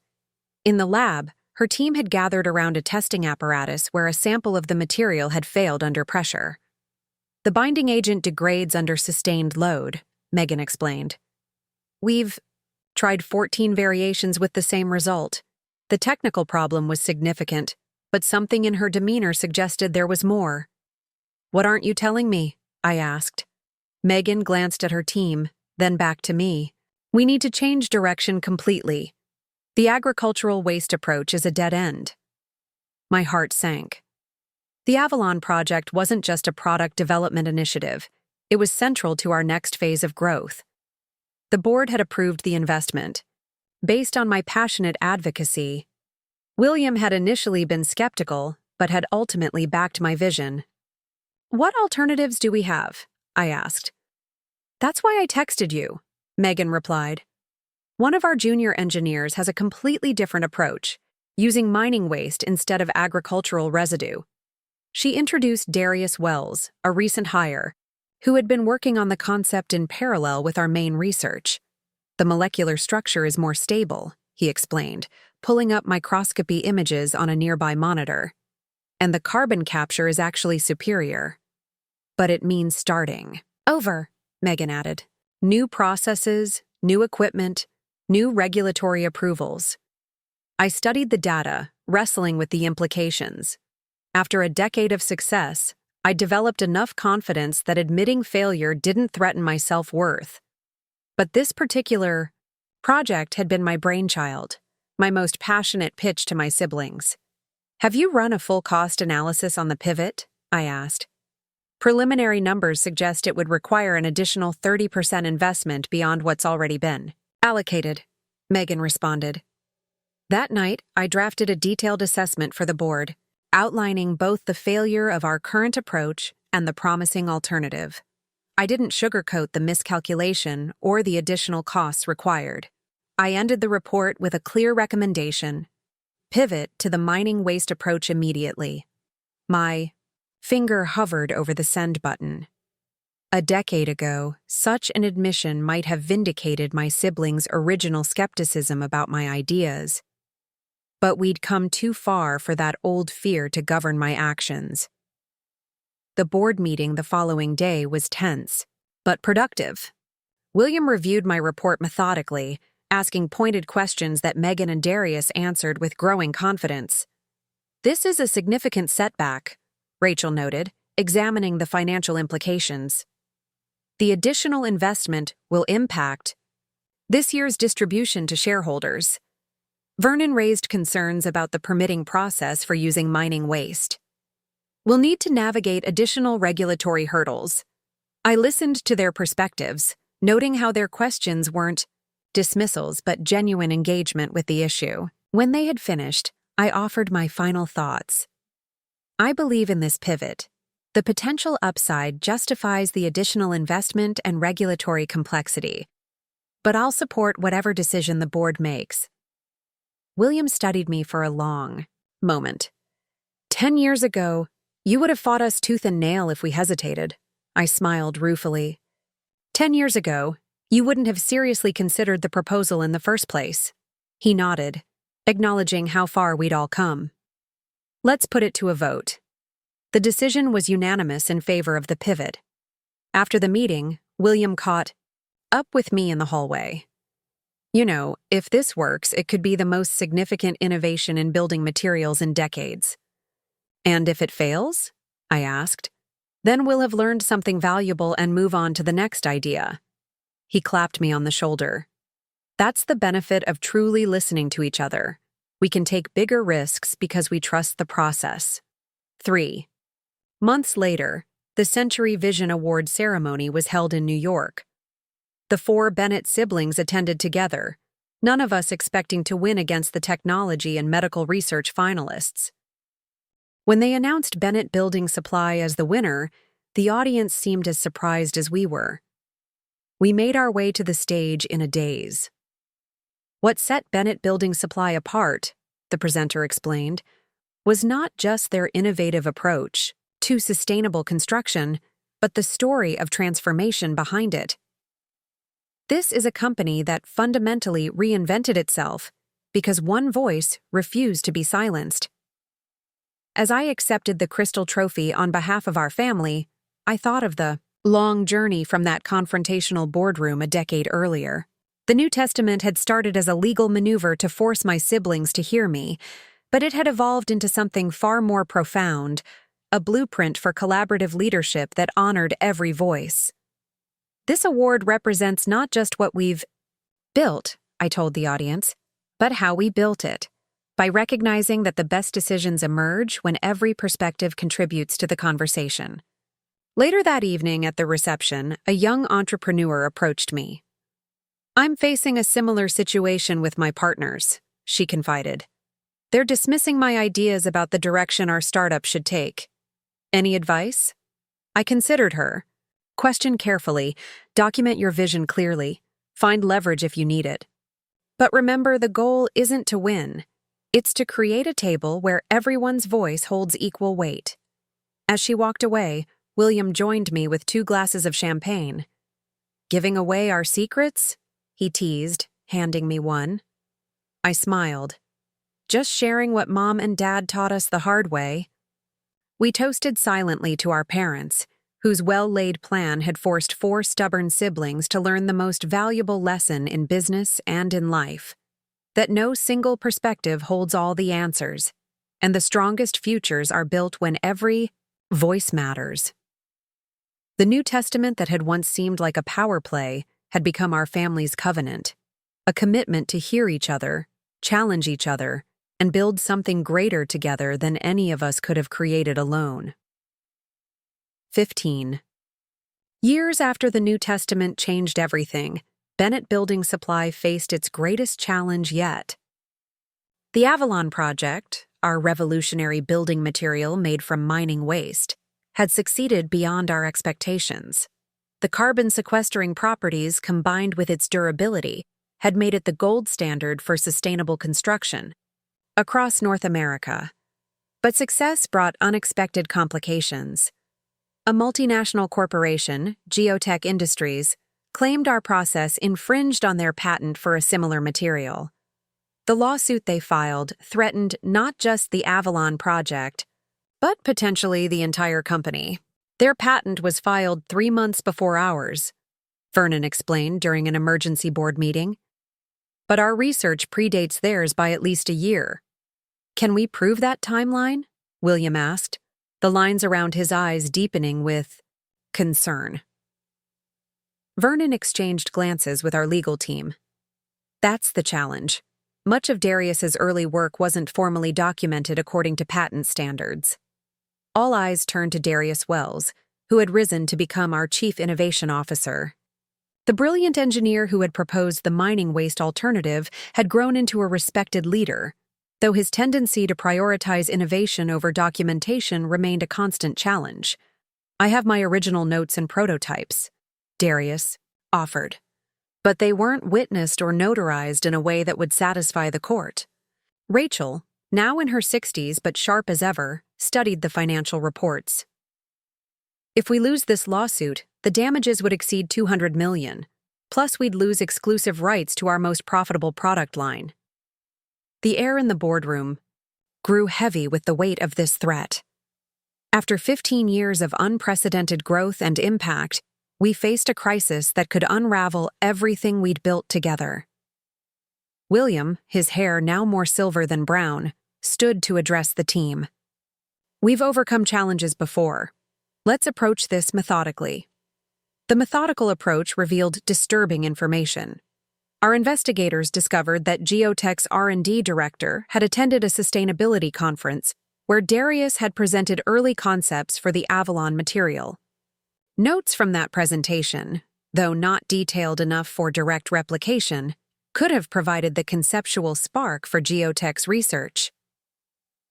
S1: In the lab, her team had gathered around a testing apparatus where a sample of the material had failed under pressure. The binding agent degrades under sustained load, Megan explained. We've tried 14 variations with the same result. The technical problem was significant, but something in her demeanor suggested there was more. What aren't you telling me? I asked. Megan glanced at her team, then back to me. We need to change direction completely. The agricultural waste approach is a dead end. My heart sank. The Avalon project wasn't just a product development initiative. It was central to our next phase of growth. The board had approved the investment. Based on my passionate advocacy, William had initially been skeptical, but had ultimately backed my vision. What alternatives do we have? I asked. That's why I texted you, Megan replied. One of our junior engineers has a completely different approach, using mining waste instead of agricultural residue. She introduced Darius Wells, a recent hire, who had been working on the concept in parallel with our main research. The molecular structure is more stable, he explained, pulling up microscopy images on a nearby monitor. And the carbon capture is actually superior. But it means starting over, Megan added. New processes, new equipment, new regulatory approvals. I studied the data, wrestling with the implications. After a decade of success, I developed enough confidence that admitting failure didn't threaten my self-worth. But this particular project had been my brainchild, my most passionate pitch to my siblings. "Have you run a full cost analysis on the pivot?" I asked. "Preliminary numbers suggest it would require an additional 30% investment beyond what's already been allocated," Megan responded. That night, I drafted a detailed assessment for the board, outlining both the failure of our current approach and the promising alternative. I didn't sugarcoat the miscalculation or the additional costs required. I ended the report with a clear recommendation: pivot to the mining waste approach immediately. My finger hovered over the send button. A decade ago, such an admission might have vindicated my siblings' original skepticism about my ideas. But we'd come too far for that old fear to govern my actions. The board meeting the following day was tense, but productive. William reviewed my report methodically, asking pointed questions that Megan and Darius answered with growing confidence. "This is a significant setback," Rachel noted, examining the financial implications. "The additional investment will impact this year's distribution to shareholders." Vernon raised concerns about the permitting process for using mining waste. "We'll need to navigate additional regulatory hurdles." I listened to their perspectives, noting how their questions weren't dismissals but genuine engagement with the issue. When they had finished, I offered my final thoughts. "I believe in this pivot. The potential upside justifies the additional investment and regulatory complexity, but I'll support whatever decision the board makes." William studied me for a long moment. 10 years ago, you would have fought us tooth and nail if we hesitated." I smiled ruefully. 10 years ago, you wouldn't have seriously considered the proposal in the first place." He nodded, acknowledging how far we'd all come. "Let's put it to a vote." The decision was unanimous in favor of the pivot. After the meeting, William caught up with me in the hallway. "You know, if this works, it could be the most significant innovation in building materials in decades." "And if it fails?" I asked. "Then we'll have learned something valuable and move on to the next idea." He clapped me on the shoulder. "That's the benefit of truly listening to each other. We can take bigger risks because we trust the process." 3 months later, the Century Vision Award ceremony was held in New York. The 4 Bennett siblings attended together, none of us expecting to win against the technology and medical research finalists. When they announced Bennett Building Supply as the winner, the audience seemed as surprised as we were. We made our way to the stage in a daze. What set Bennett Building Supply apart, the presenter explained, was not just their innovative approach to sustainable construction, but the story of transformation behind it. This is a company that fundamentally reinvented itself because one voice refused to be silenced. As I accepted the Crystal Trophy on behalf of our family, I thought of the long journey from that confrontational boardroom a decade earlier. The New Testament had started as a legal maneuver to force my siblings to hear me, but it had evolved into something far more profound, a blueprint for collaborative leadership that honored every voice. "This award represents not just what we've built," I told the audience, "but how we built it, by recognizing that the best decisions emerge when every perspective contributes to the conversation." Later that evening at the reception, a young entrepreneur approached me. "I'm facing a similar situation with my partners," she confided. "They're dismissing my ideas about the direction our startup should take. Any advice?" I considered her. "Question carefully, document your vision clearly, find leverage if you need it. But remember, the goal isn't to win. It's to create a table where everyone's voice holds equal weight." As she walked away, William joined me with 2 glasses of champagne. "Giving away our secrets?" he teased, handing me one. I smiled. "Just sharing what Mom and Dad taught us the hard way." We toasted silently to our parents, whose well-laid plan had forced 4 stubborn siblings to learn the most valuable lesson in business and in life: that no single perspective holds all the answers, and the strongest futures are built when every voice matters. The New Testament that had once seemed like a power play had become our family's covenant, a commitment to hear each other, challenge each other, and build something greater together than any of us could have created alone. 15. Years after the New Testament changed everything, Bennett Building Supply faced its greatest challenge yet. The Avalon Project, our revolutionary building material made from mining waste, had succeeded beyond our expectations. The carbon-sequestering properties combined with its durability had made it the gold standard for sustainable construction across North America. But success brought unexpected complications. A multinational corporation, Geotech Industries, claimed our process infringed on their patent for a similar material. The lawsuit they filed threatened not just the Avalon Project, but potentially the entire company. Their patent was filed 3 months before ours, Vernon explained during an emergency board meeting. But our research predates theirs by at least a year. Can we prove that timeline? William asked, the lines around his eyes deepening with concern. Vernon exchanged glances with our legal team. That's the challenge. Much of Darius's early work wasn't formally documented according to patent standards. All eyes turned to Darius Wells, who had risen to become our Chief Innovation Officer. The brilliant engineer who had proposed the mining waste alternative had grown into a respected leader, though his tendency to prioritize innovation over documentation remained a constant challenge. I have my original notes and prototypes, Darius offered, but they weren't witnessed or notarized in a way that would satisfy the court. Rachel, now in her 60s but sharp as ever, studied the financial reports. If we lose this lawsuit, the damages would exceed $200 million, plus we'd lose exclusive rights to our most profitable product line. The air in the boardroom grew heavy with the weight of this threat. After 15 years of unprecedented growth and impact, we faced a crisis that could unravel everything we'd built together. William, his hair now more silver than brown, stood to address the team. We've overcome challenges before. Let's approach this methodically. The methodical approach revealed disturbing information. Our investigators discovered that Geotech's R&D director had attended a sustainability conference where Darius had presented early concepts for the Avalon material. Notes from that presentation, though not detailed enough for direct replication, could have provided the conceptual spark for Geotech's research.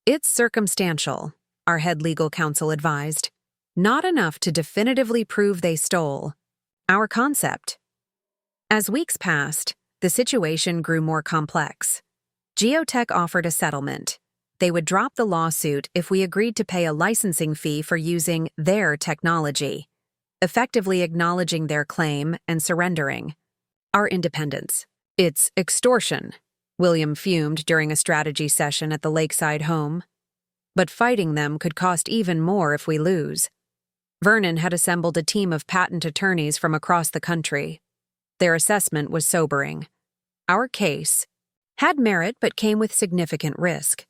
S1: It's circumstantial, our head legal counsel advised. Not enough to definitively prove they stole our concept. As weeks passed, the situation grew more complex. Geotech offered a settlement. They would drop the lawsuit if we agreed to pay a licensing fee for using their technology, effectively acknowledging their claim and surrendering our independence. It's extortion, William fumed during a strategy session at the lakeside home. But fighting them could cost even more if we lose. Vernon had assembled a team of patent attorneys from across the country. Their assessment was sobering. Our case had merit but came with significant risk.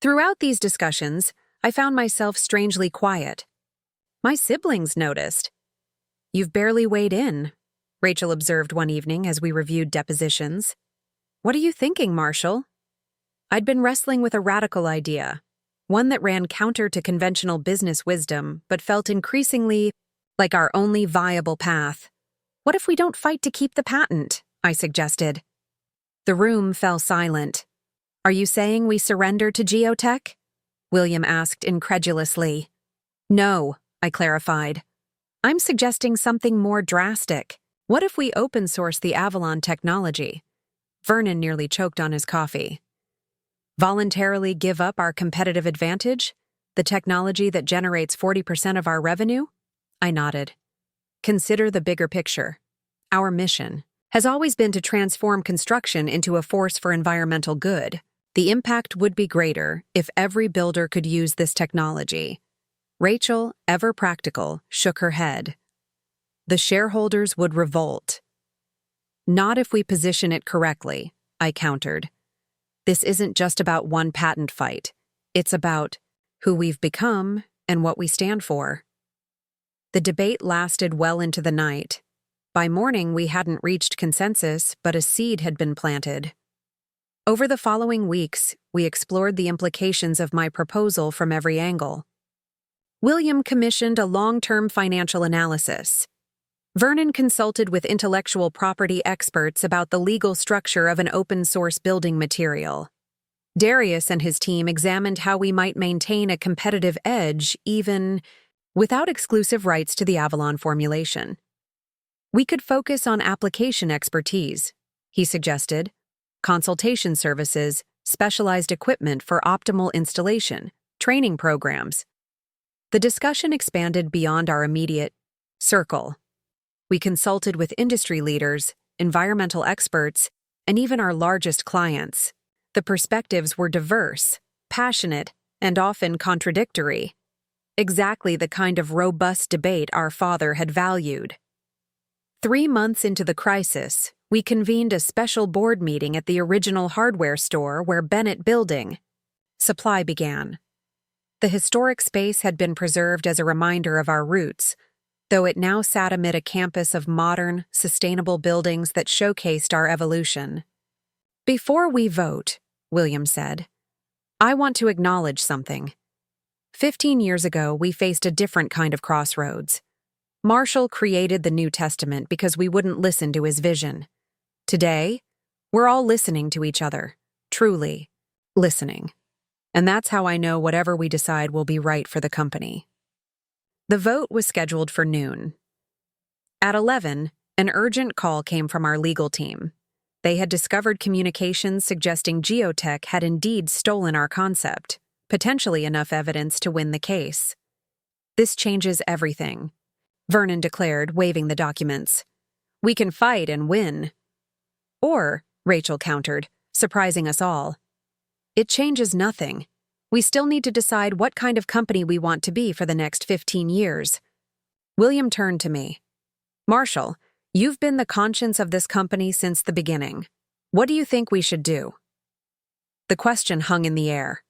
S1: Throughout these discussions, I found myself strangely quiet. My siblings noticed. "You've barely weighed in," Rachel observed one evening as we reviewed depositions. "What are you thinking, Marshall?" I'd been wrestling with a radical idea, one that ran counter to conventional business wisdom but felt increasingly like our only viable path. "What if we don't fight to keep the patent?" I suggested. The room fell silent. "Are you saying we surrender to Geotech?" William asked incredulously. "No," I clarified. "I'm suggesting something more drastic. What if we open source the Avalon technology?" Vernon nearly choked on his coffee. "Voluntarily give up our competitive advantage? The technology that generates 40% of our revenue?" I nodded. "Consider the bigger picture. Our mission has always been to transform construction into a force for environmental good. The impact would be greater if every builder could use this technology." Rachel, ever practical, shook her head. "The shareholders would revolt." "Not if we position it correctly," I countered. "This isn't just about one patent fight. It's about who we've become and what we stand for." The debate lasted well into the night. By morning, we hadn't reached consensus, but a seed had been planted. Over the following weeks, we explored the implications of my proposal from every angle. William commissioned a long-term financial analysis. Vernon consulted with intellectual property experts about the legal structure of an open-source building material. Darius and his team examined how we might maintain a competitive edge even without exclusive rights to the Avalon formulation. We could focus on application expertise, he suggested, consultation services, specialized equipment for optimal installation, training programs. The discussion expanded beyond our immediate circle. We consulted with industry leaders, environmental experts, and even our largest clients. The perspectives were diverse, passionate, and often contradictory. Exactly the kind of robust debate our father had valued. 3 months into the crisis, we convened a special board meeting at the original hardware store where Bennett Building Supply began. The historic space had been preserved as a reminder of our roots, though it now sat amid a campus of modern, sustainable buildings that showcased our evolution. "Before we vote," William said, "I want to acknowledge something. 15 years ago, we faced a different kind of crossroads. Marshall created the New Testament because we wouldn't listen to his vision. Today, we're all listening to each other, truly listening. And that's how I know whatever we decide will be right for the company." The vote was scheduled for noon. At 11, an urgent call came from our legal team. They had discovered communications suggesting Geotech had indeed stolen our concept, potentially enough evidence to win the case. "This changes everything," Vernon declared, waving the documents. "We can fight and win." "Or," Rachel countered, surprising us all, "it changes nothing. We still need to decide what kind of company we want to be for the next 15 years. William turned to me. "Marshall, you've been the conscience of this company since the beginning. What do you think we should do?" The question hung in the air.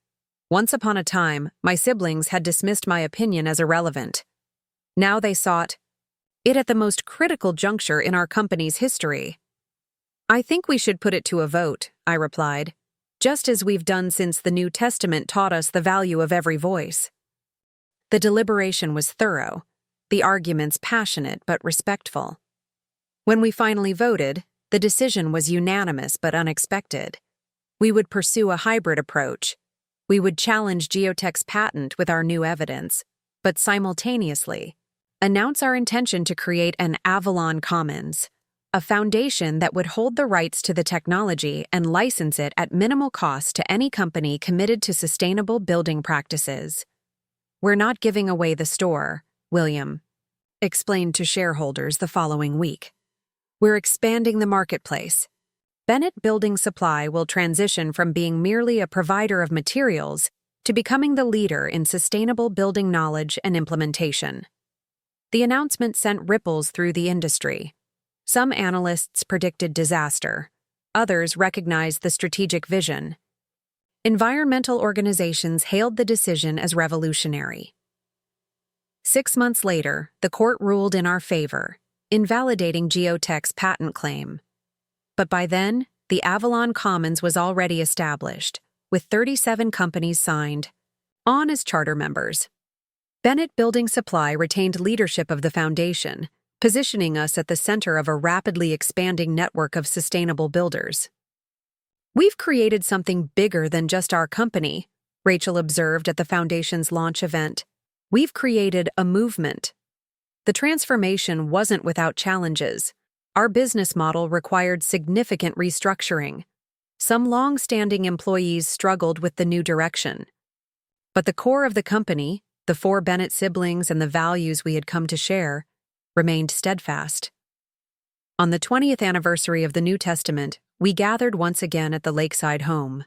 S1: Once upon a time, my siblings had dismissed my opinion as irrelevant. Now they sought it at the most critical juncture in our company's history. "I think we should put it to a vote," I replied, "just as we've done since the New Testament taught us the value of every voice." The deliberation was thorough, the arguments passionate but respectful. When we finally voted, the decision was unanimous but unexpected. We would pursue a hybrid approach. We would challenge Geotech's patent with our new evidence, but simultaneously announce our intention to create an Avalon Commons, a foundation that would hold the rights to the technology and license it at minimal cost to any company committed to sustainable building practices. "We're not giving away the store," William explained to shareholders the following week. "We're expanding the marketplace. Bennett Building Supply will transition from being merely a provider of materials to becoming the leader in sustainable building knowledge and implementation." The announcement sent ripples through the industry. Some analysts predicted disaster. Others recognized the strategic vision. Environmental organizations hailed the decision as revolutionary. 6 months later, the court ruled in our favor, invalidating Geotech's patent claim. But by then, the Avalon Commons was already established, with 37 companies signed on as charter members. Bennett Building Supply retained leadership of the foundation, positioning us at the center of a rapidly expanding network of sustainable builders. "We've created something bigger than just our company," Rachel observed at the foundation's launch event. "We've created a movement." The transformation wasn't without challenges. Our business model required significant restructuring. Some long-standing employees struggled with the new direction. But the core of the company, the 4 Bennett siblings and the values we had come to share, remained steadfast. On the 20th anniversary of the New Testament, we gathered once again at the lakeside home.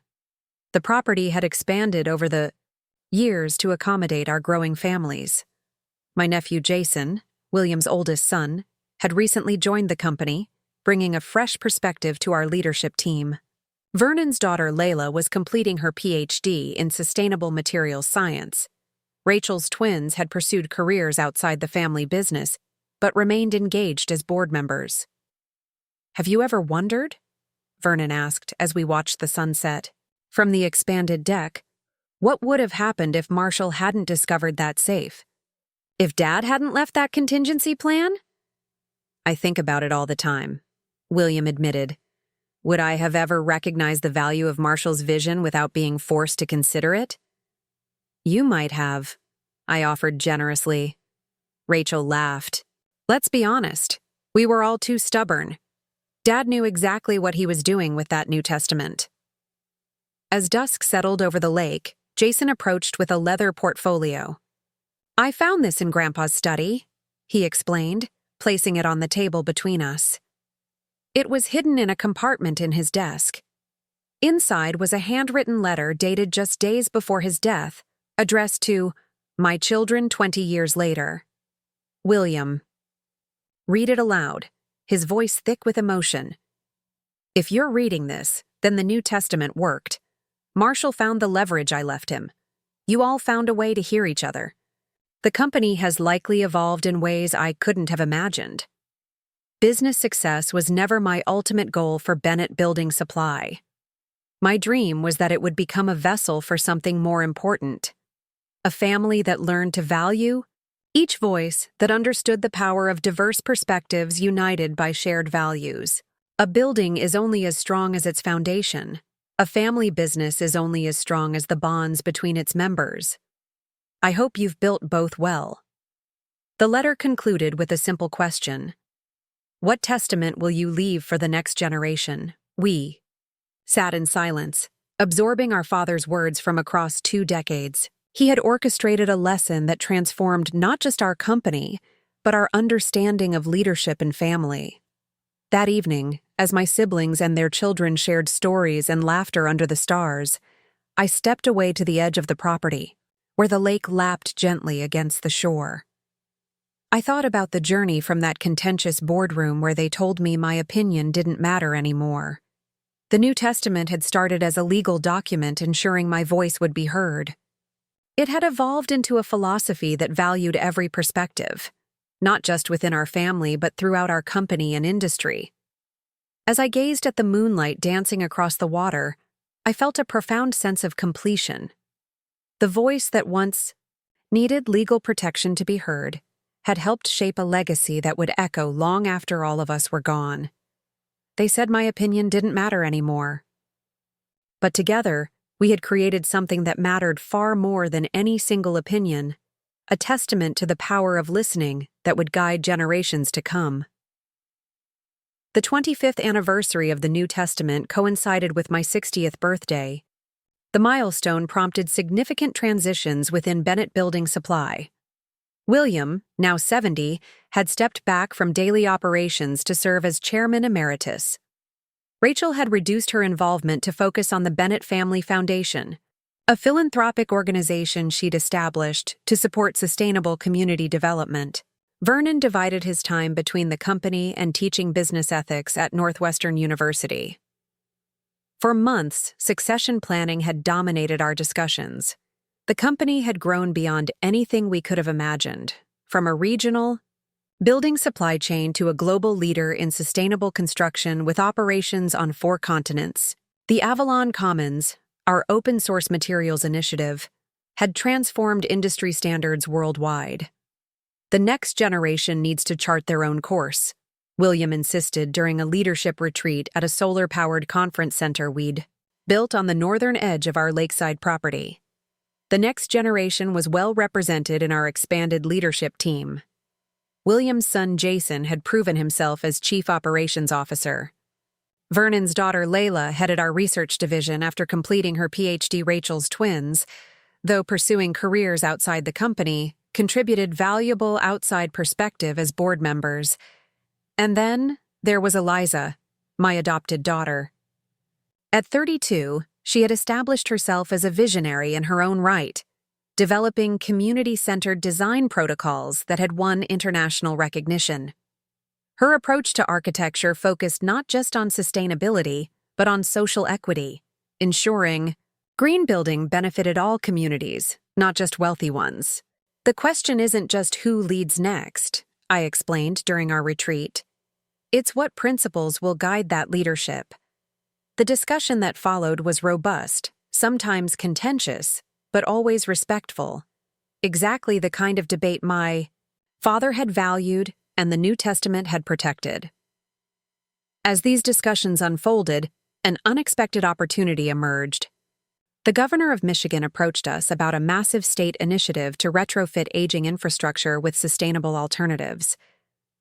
S1: The property had expanded over the years to accommodate our growing families. My nephew Jason, William's oldest son, had recently joined the company, bringing a fresh perspective to our leadership team. Vernon's daughter Layla was completing her PhD in sustainable materials science. Rachel's twins had pursued careers outside the family business, but remained engaged as board members. "Have you ever wondered?" Vernon asked as we watched the sunset. From the expanded deck, what would have happened if Marshall hadn't discovered that safe? If Dad hadn't left that contingency plan? "I think about it all the time," William admitted. "Would I have ever recognized the value of Marshall's vision without being forced to consider it?" "You might have," I offered generously. Rachel laughed. "Let's be honest. We were all too stubborn. Dad knew exactly what he was doing with that New Testament." As dusk settled over the lake, Jason approached with a leather portfolio. "I found this in Grandpa's study," he explained, placing it on the table between us. It was hidden in a compartment in his desk. Inside was a handwritten letter dated just days before his death, addressed to "My children 20 years later. William." "Read it aloud," his voice thick with emotion. "If you're reading this, then the New Testament worked. Marshall found the leverage I left him. You all found a way to hear each other. The company has likely evolved in ways I couldn't have imagined. Business success was never my ultimate goal for Bennett Building Supply. My dream was that it would become a vessel for something more important. A family that learned to value each voice, that understood the power of diverse perspectives united by shared values. A building is only as strong as its foundation. A family business is only as strong as the bonds between its members. I hope you've built both well." The letter concluded with a simple question. "What testament will you leave for the next generation?" We sat in silence, absorbing our father's words from across 2 decades. He had orchestrated a lesson that transformed not just our company, but our understanding of leadership and family. That evening, as my siblings and their children shared stories and laughter under the stars, I stepped away to the edge of the property, where the lake lapped gently against the shore. I thought about the journey from that contentious boardroom where they told me my opinion didn't matter anymore. The New Testament had started as a legal document ensuring my voice would be heard. It had evolved into a philosophy that valued every perspective, not just within our family but throughout our company and industry. As I gazed at the moonlight dancing across the water, I felt a profound sense of completion. The voice that once needed legal protection to be heard had helped shape a legacy that would echo long after all of us were gone. They said my opinion didn't matter anymore. But together, we had created something that mattered far more than any single opinion, a testament to the power of listening that would guide generations to come. The 25th anniversary of the New Testament coincided with my 60th birthday. The milestone prompted significant transitions within Bennett Building Supply. William, now 70, had stepped back from daily operations to serve as chairman emeritus. Rachel had reduced her involvement to focus on the Bennett Family Foundation, a philanthropic organization she'd established to support sustainable community development. Vernon divided his time between the company and teaching business ethics at Northwestern University. For months, succession planning had dominated our discussions. The company had grown beyond anything we could have imagined, from a regional building supply chain to a global leader in sustainable construction with operations on 4 continents. The Avalon Commons, our open-source materials initiative, had transformed industry standards worldwide. "The next generation needs to chart their own course," William insisted during a leadership retreat at a solar-powered conference center we'd built on the northern edge of our lakeside property. The next generation was well represented in our expanded leadership team. William's son Jason had proven himself as Chief Operations Officer. Vernon's daughter Layla headed our research division after completing her PhD. Rachel's twins, though pursuing careers outside the company, contributed valuable outside perspective as board members. And then there was Eliza, my adopted daughter. At 32, she had established herself as a visionary in her own right, developing community-centered design protocols that had won international recognition. Her approach to architecture focused not just on sustainability, but on social equity, ensuring green building benefited all communities, not just wealthy ones. The question isn't just who leads next. I explained during our retreat. It's what principles will guide that leadership. The discussion that followed was robust, sometimes contentious, but always respectful. Exactly the kind of debate my father had valued and the New Testament had protected. As these discussions unfolded, an unexpected opportunity emerged. The governor of Michigan approached us about a massive state initiative to retrofit aging infrastructure with sustainable alternatives.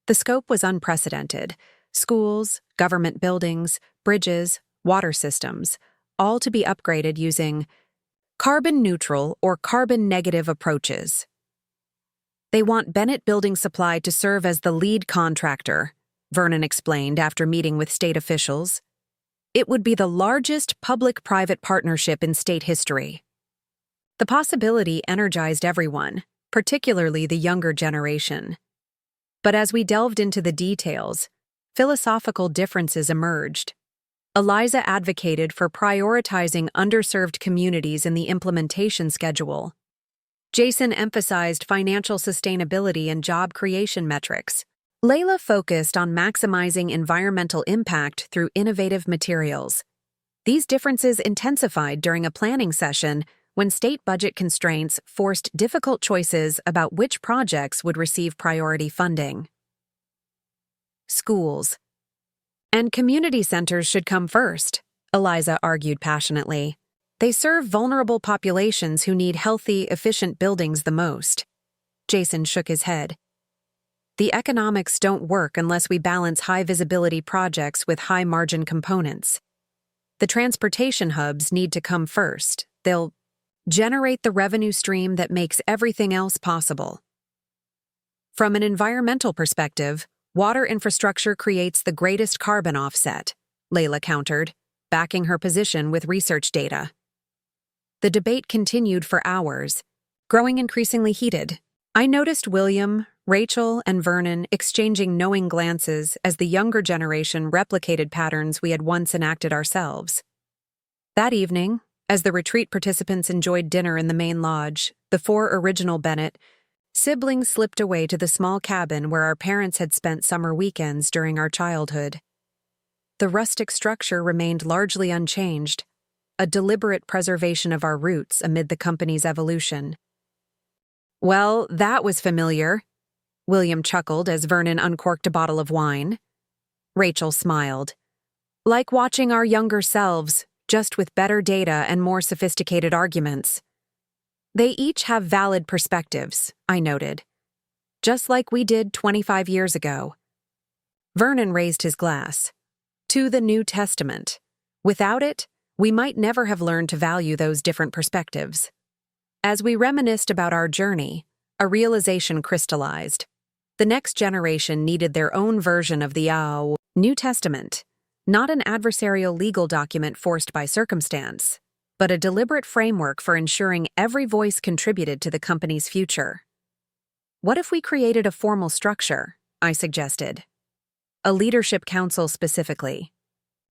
S1: The scope was unprecedented: schools, government buildings, bridges, water systems, all to be upgraded using carbon-neutral or carbon-negative approaches. They want Bennett Building Supply to serve as the lead contractor, Vernon explained after meeting with state officials. It would be the largest public-private partnership in state history. The possibility energized everyone, particularly the younger generation. But as we delved into the details, philosophical differences emerged. Eliza advocated for prioritizing underserved communities in the implementation schedule. Jason emphasized financial sustainability and job creation metrics. Layla focused on maximizing environmental impact through innovative materials. These differences intensified during a planning session when state budget constraints forced difficult choices about which projects would receive priority funding. Schools and community centers should come first, Eliza argued passionately. They serve vulnerable populations who need healthy, efficient buildings the most. Jason shook his head. The economics don't work unless we balance high-visibility projects with high-margin components. The transportation hubs need to come first. They'll generate the revenue stream that makes everything else possible. From an environmental perspective, water infrastructure creates the greatest carbon offset, Layla countered, backing her position with research data. The debate continued for hours, growing increasingly heated. I noticed William, Rachel, and Vernon exchanging knowing glances as the younger generation replicated patterns we had once enacted ourselves. That evening, as the retreat participants enjoyed dinner in the main lodge, the 4 original Bennett siblings slipped away to the small cabin where our parents had spent summer weekends during our childhood. The rustic structure remained largely unchanged, a deliberate preservation of our roots amid the company's evolution. Well, that was familiar, William chuckled as Vernon uncorked a bottle of wine. Rachel smiled. Like watching our younger selves, just with better data and more sophisticated arguments. They each have valid perspectives, I noted. Just like we did 25 years ago. Vernon raised his glass. To the New Testament. Without it, we might never have learned to value those different perspectives. As we reminisced about our journey, a realization crystallized. The next generation needed their own version of the New Testament, not an adversarial legal document forced by circumstance, but a deliberate framework for ensuring every voice contributed to the company's future. What if we created a formal structure, I suggested. A leadership council specifically.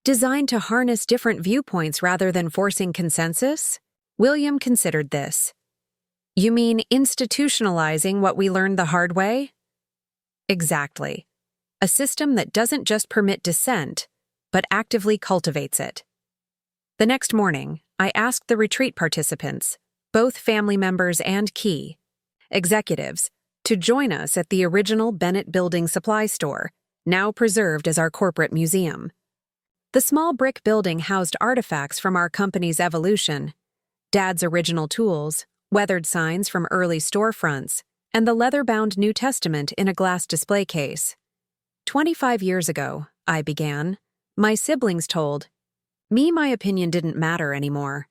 S1: Designed to harness different viewpoints rather than forcing consensus? William considered this. You mean institutionalizing what we learned the hard way? Exactly. A system that doesn't just permit dissent, but actively cultivates it. The next morning, I asked the retreat participants, both family members and key executives, to join us at the original Bennett Building Supply store, now preserved as our corporate museum. The small brick building housed artifacts from our company's evolution, Dad's original tools, weathered signs from early storefronts, and the leather-bound New Testament in a glass display case. 25 years ago, I began, my siblings told me my opinion didn't matter anymore.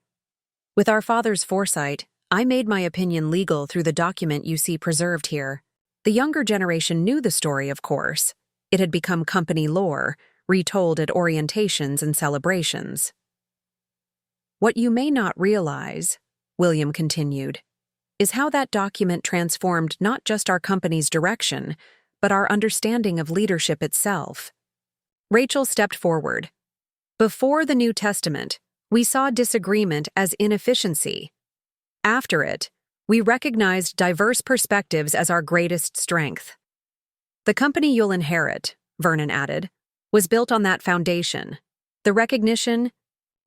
S1: With our father's foresight, I made my opinion legal through the document you see preserved here. The younger generation knew the story, of course. It had become company lore, retold at orientations and celebrations. What you may not realize, William continued, is how that document transformed not just our company's direction, but our understanding of leadership itself. Rachel stepped forward. Before the New Testament, we saw disagreement as inefficiency. After it, we recognized diverse perspectives as our greatest strength. The company you'll inherit, Vernon added, was built on that foundation, the recognition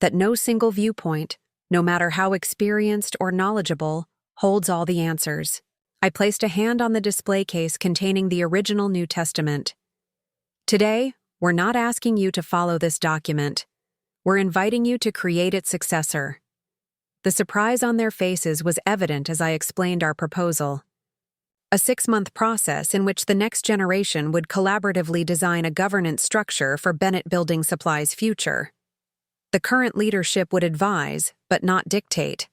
S1: that no single viewpoint, no matter how experienced or knowledgeable, holds all the answers. I placed a hand on the display case containing the original New Testament. Today, we're not asking you to follow this document. We're inviting you to create its successor. The surprise on their faces was evident as I explained our proposal. A 6-month process in which the next generation would collaboratively design a governance structure for Bennett Building Supply's future. The current leadership would advise, but not dictate.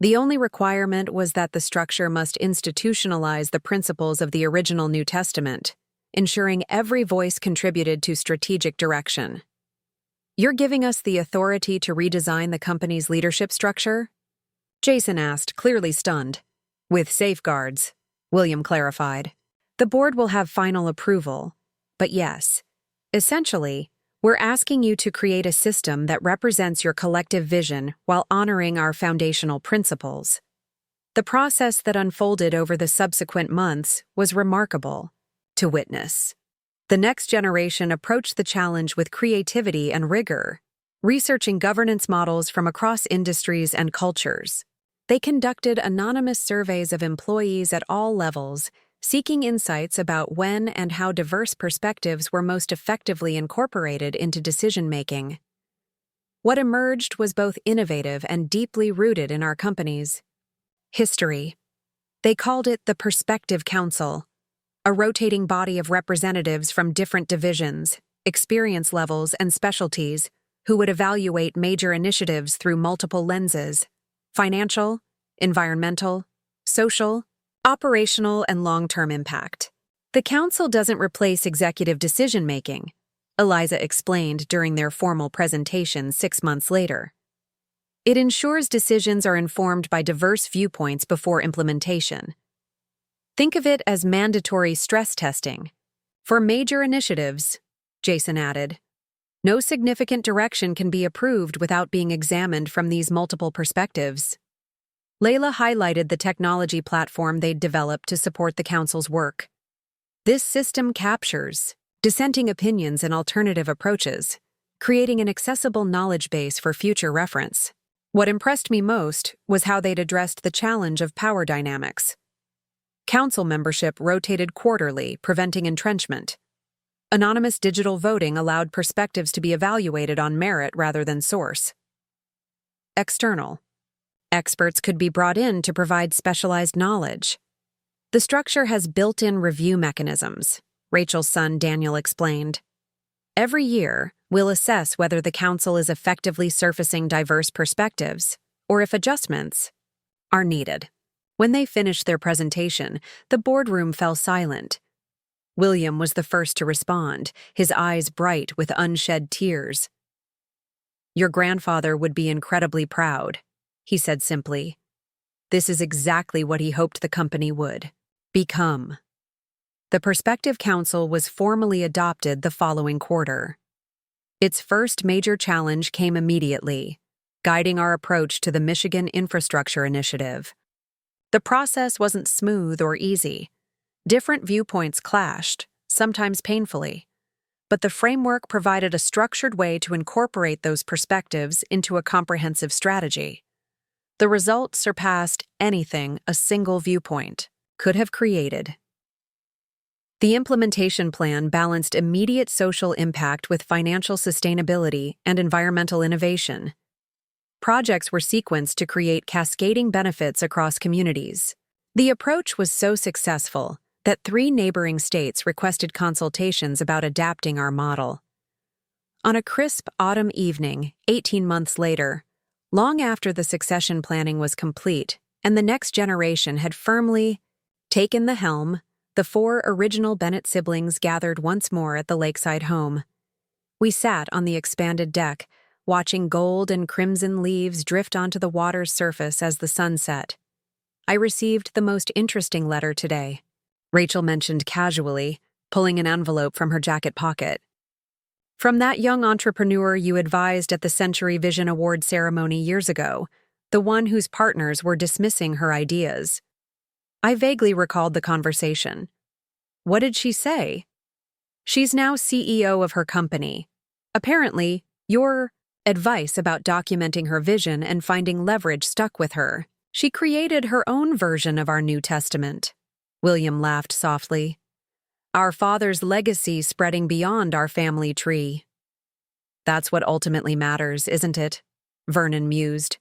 S1: The only requirement was that the structure must institutionalize the principles of the original New Testament, ensuring every voice contributed to strategic direction. You're giving us the authority to redesign the company's leadership structure? Jason asked, clearly stunned. With safeguards, William clarified. The board will have final approval, but yes, essentially, we're asking you to create a system that represents your collective vision while honoring our foundational principles. The process that unfolded over the subsequent months was remarkable to witness. The next generation approached the challenge with creativity and rigor, researching governance models from across industries and cultures. They conducted anonymous surveys of employees at all levels, seeking insights about when and how diverse perspectives were most effectively incorporated into decision-making. What emerged was both innovative and deeply rooted in our company's history. They called it the Perspective Council, a rotating body of representatives from different divisions, experience levels, and specialties who would evaluate major initiatives through multiple lenses: financial, environmental, social, operational, and long-term impact. The council doesn't replace executive decision-making, Eliza explained during their formal presentation 6 months later. It ensures decisions are informed by diverse viewpoints before implementation. Think of it as mandatory stress testing. For major initiatives, Jason added, no significant direction can be approved without being examined from these multiple perspectives. Layla highlighted the technology platform they'd developed to support the council's work. This system captures dissenting opinions and alternative approaches, creating an accessible knowledge base for future reference. What impressed me most was how they'd addressed the challenge of power dynamics. Council membership rotated quarterly, preventing entrenchment. Anonymous digital voting allowed perspectives to be evaluated on merit rather than source. External. Experts could be brought in to provide specialized knowledge. The structure has built-in review mechanisms, Rachel's son Daniel explained. Every year, we'll assess whether the council is effectively surfacing diverse perspectives, or if adjustments are needed. When they finished their presentation, the boardroom fell silent. William was the first to respond, his eyes bright with unshed tears. Your grandfather would be incredibly proud, he said simply. This is exactly what he hoped the company would become. The Perspective Council was formally adopted the following quarter. Its first major challenge came immediately, guiding our approach to the Michigan Infrastructure Initiative. The process wasn't smooth or easy. Different viewpoints clashed, sometimes painfully, but the framework provided a structured way to incorporate those perspectives into a comprehensive strategy. The result surpassed anything a single viewpoint could have created. The implementation plan balanced immediate social impact with financial sustainability and environmental innovation. Projects were sequenced to create cascading benefits across communities. The approach was so successful that 3 neighboring states requested consultations about adapting our model. On a crisp autumn evening, 18 months later, long after the succession planning was complete and the next generation had firmly taken the helm, the 4 original Bennett siblings gathered once more at the lakeside home. We sat on the expanded deck, watching gold and crimson leaves drift onto the water's surface as the sun set. I received the most interesting letter today, Rachel mentioned casually, pulling an envelope from her jacket pocket. From that young entrepreneur you advised at the Century Vision Award ceremony years ago, the one whose partners were dismissing her ideas. I vaguely recalled the conversation. What did she say? She's now CEO of her company. Apparently, your advice about documenting her vision and finding leverage stuck with her. She created her own version of our New Testament. William laughed softly. Our father's legacy spreading beyond our family tree. That's what ultimately matters, isn't it? Vernon mused.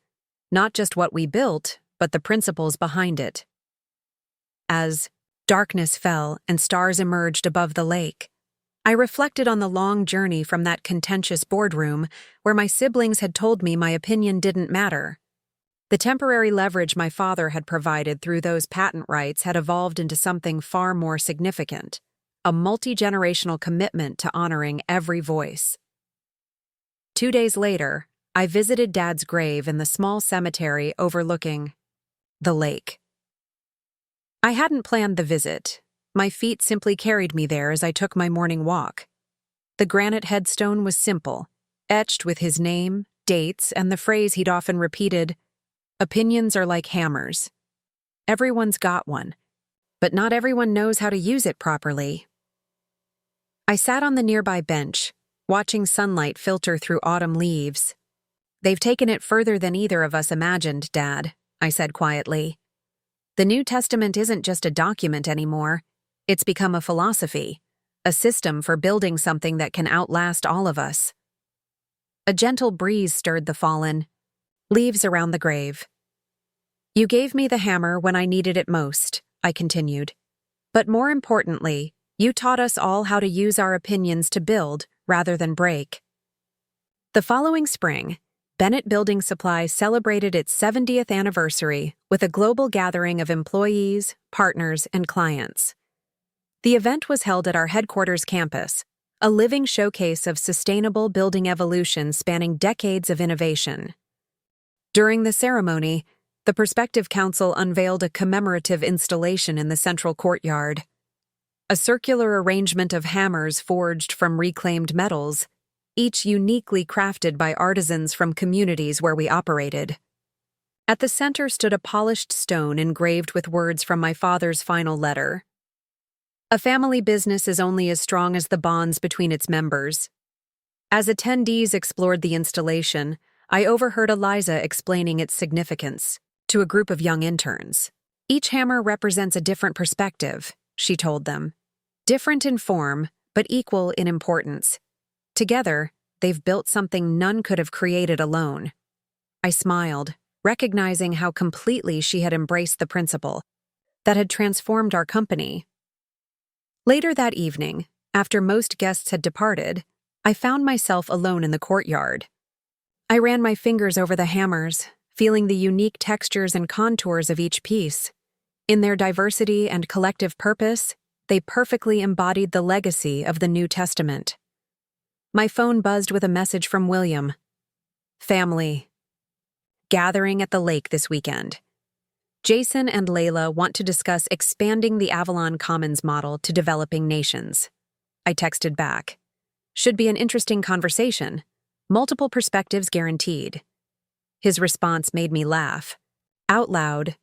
S1: Not just what we built, but the principles behind it. As darkness fell and stars emerged above the lake, I reflected on the long journey from that contentious boardroom where my siblings had told me my opinion didn't matter. The temporary leverage my father had provided through those patent rights had evolved into something far more significant, a multi-generational commitment to honoring every voice. 2 days later, I visited Dad's grave in the small cemetery overlooking the lake. I hadn't planned the visit. My feet simply carried me there as I took my morning walk. The granite headstone was simple, etched with his name, dates, and the phrase he'd often repeated, "Opinions are like hammers. Everyone's got one, but not everyone knows how to use it properly." I sat on the nearby bench, watching sunlight filter through autumn leaves. "They've taken it further than either of us imagined, Dad," I said quietly. "The New Testament isn't just a document anymore. It's become a philosophy, a system for building something that can outlast all of us." A gentle breeze stirred the fallen leaves around the grave. "You gave me the hammer when I needed it most," I continued. "But more importantly, you taught us all how to use our opinions to build rather than break." The following spring, Bennett Building Supply celebrated its 70th anniversary with a global gathering of employees, partners, and clients. The event was held at our headquarters campus, a living showcase of sustainable building evolution spanning decades of innovation. During the ceremony, the Perspective Council unveiled a commemorative installation in the central courtyard. A circular arrangement of hammers forged from reclaimed metals, each uniquely crafted by artisans from communities where we operated. At the center stood a polished stone engraved with words from my father's final letter. "A family business is only as strong as the bonds between its members." As attendees explored the installation, I overheard Eliza explaining its significance to a group of young interns. "Each hammer represents a different perspective," she told them. "Different in form, but equal in importance. Together, they've built something none could have created alone." I smiled, recognizing how completely she had embraced the principle that had transformed our company. Later that evening, after most guests had departed, I found myself alone in the courtyard. I ran my fingers over the hammers, feeling the unique textures and contours of each piece. In their diversity and collective purpose, they perfectly embodied the legacy of the New Testament. My phone buzzed with a message from William. "Family. Gathering at the lake this weekend. Jason and Layla want to discuss expanding the Avalon Commons model to developing nations." I texted back. "Should be an interesting conversation. Multiple perspectives guaranteed." His response made me laugh. Out loud,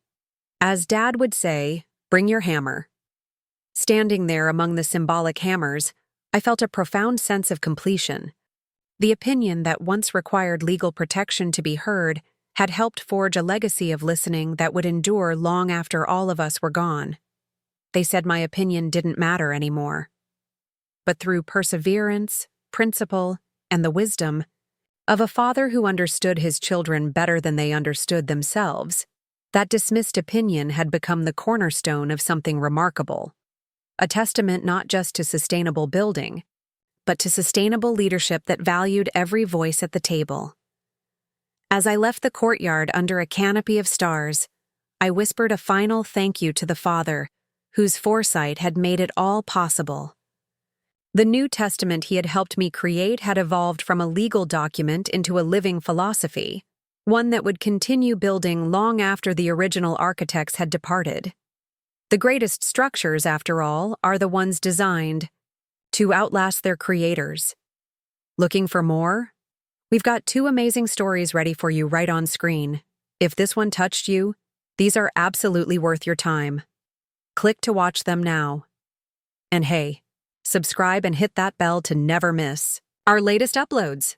S1: as Dad would say, "Bring your hammer." Standing there among the symbolic hammers, I felt a profound sense of completion. The opinion that once required legal protection to be heard had helped forge a legacy of listening that would endure long after all of us were gone. They said my opinion didn't matter anymore. But through perseverance, principle, and the wisdom of a father who understood his children better than they understood themselves, that dismissed opinion had become the cornerstone of something remarkable. A testament not just to sustainable building, but to sustainable leadership that valued every voice at the table. As I left the courtyard under a canopy of stars, I whispered a final thank you to the Father, whose foresight had made it all possible. The New Testament he had helped me create had evolved from a legal document into a living philosophy, one that would continue building long after the original architects had departed. The greatest structures, after all, are the ones designed to outlast their creators. Looking for more? We've got 2 amazing stories ready for you right on screen. If this one touched you, these are absolutely worth your time. Click to watch them now. And hey, subscribe and hit that bell to never miss our latest uploads.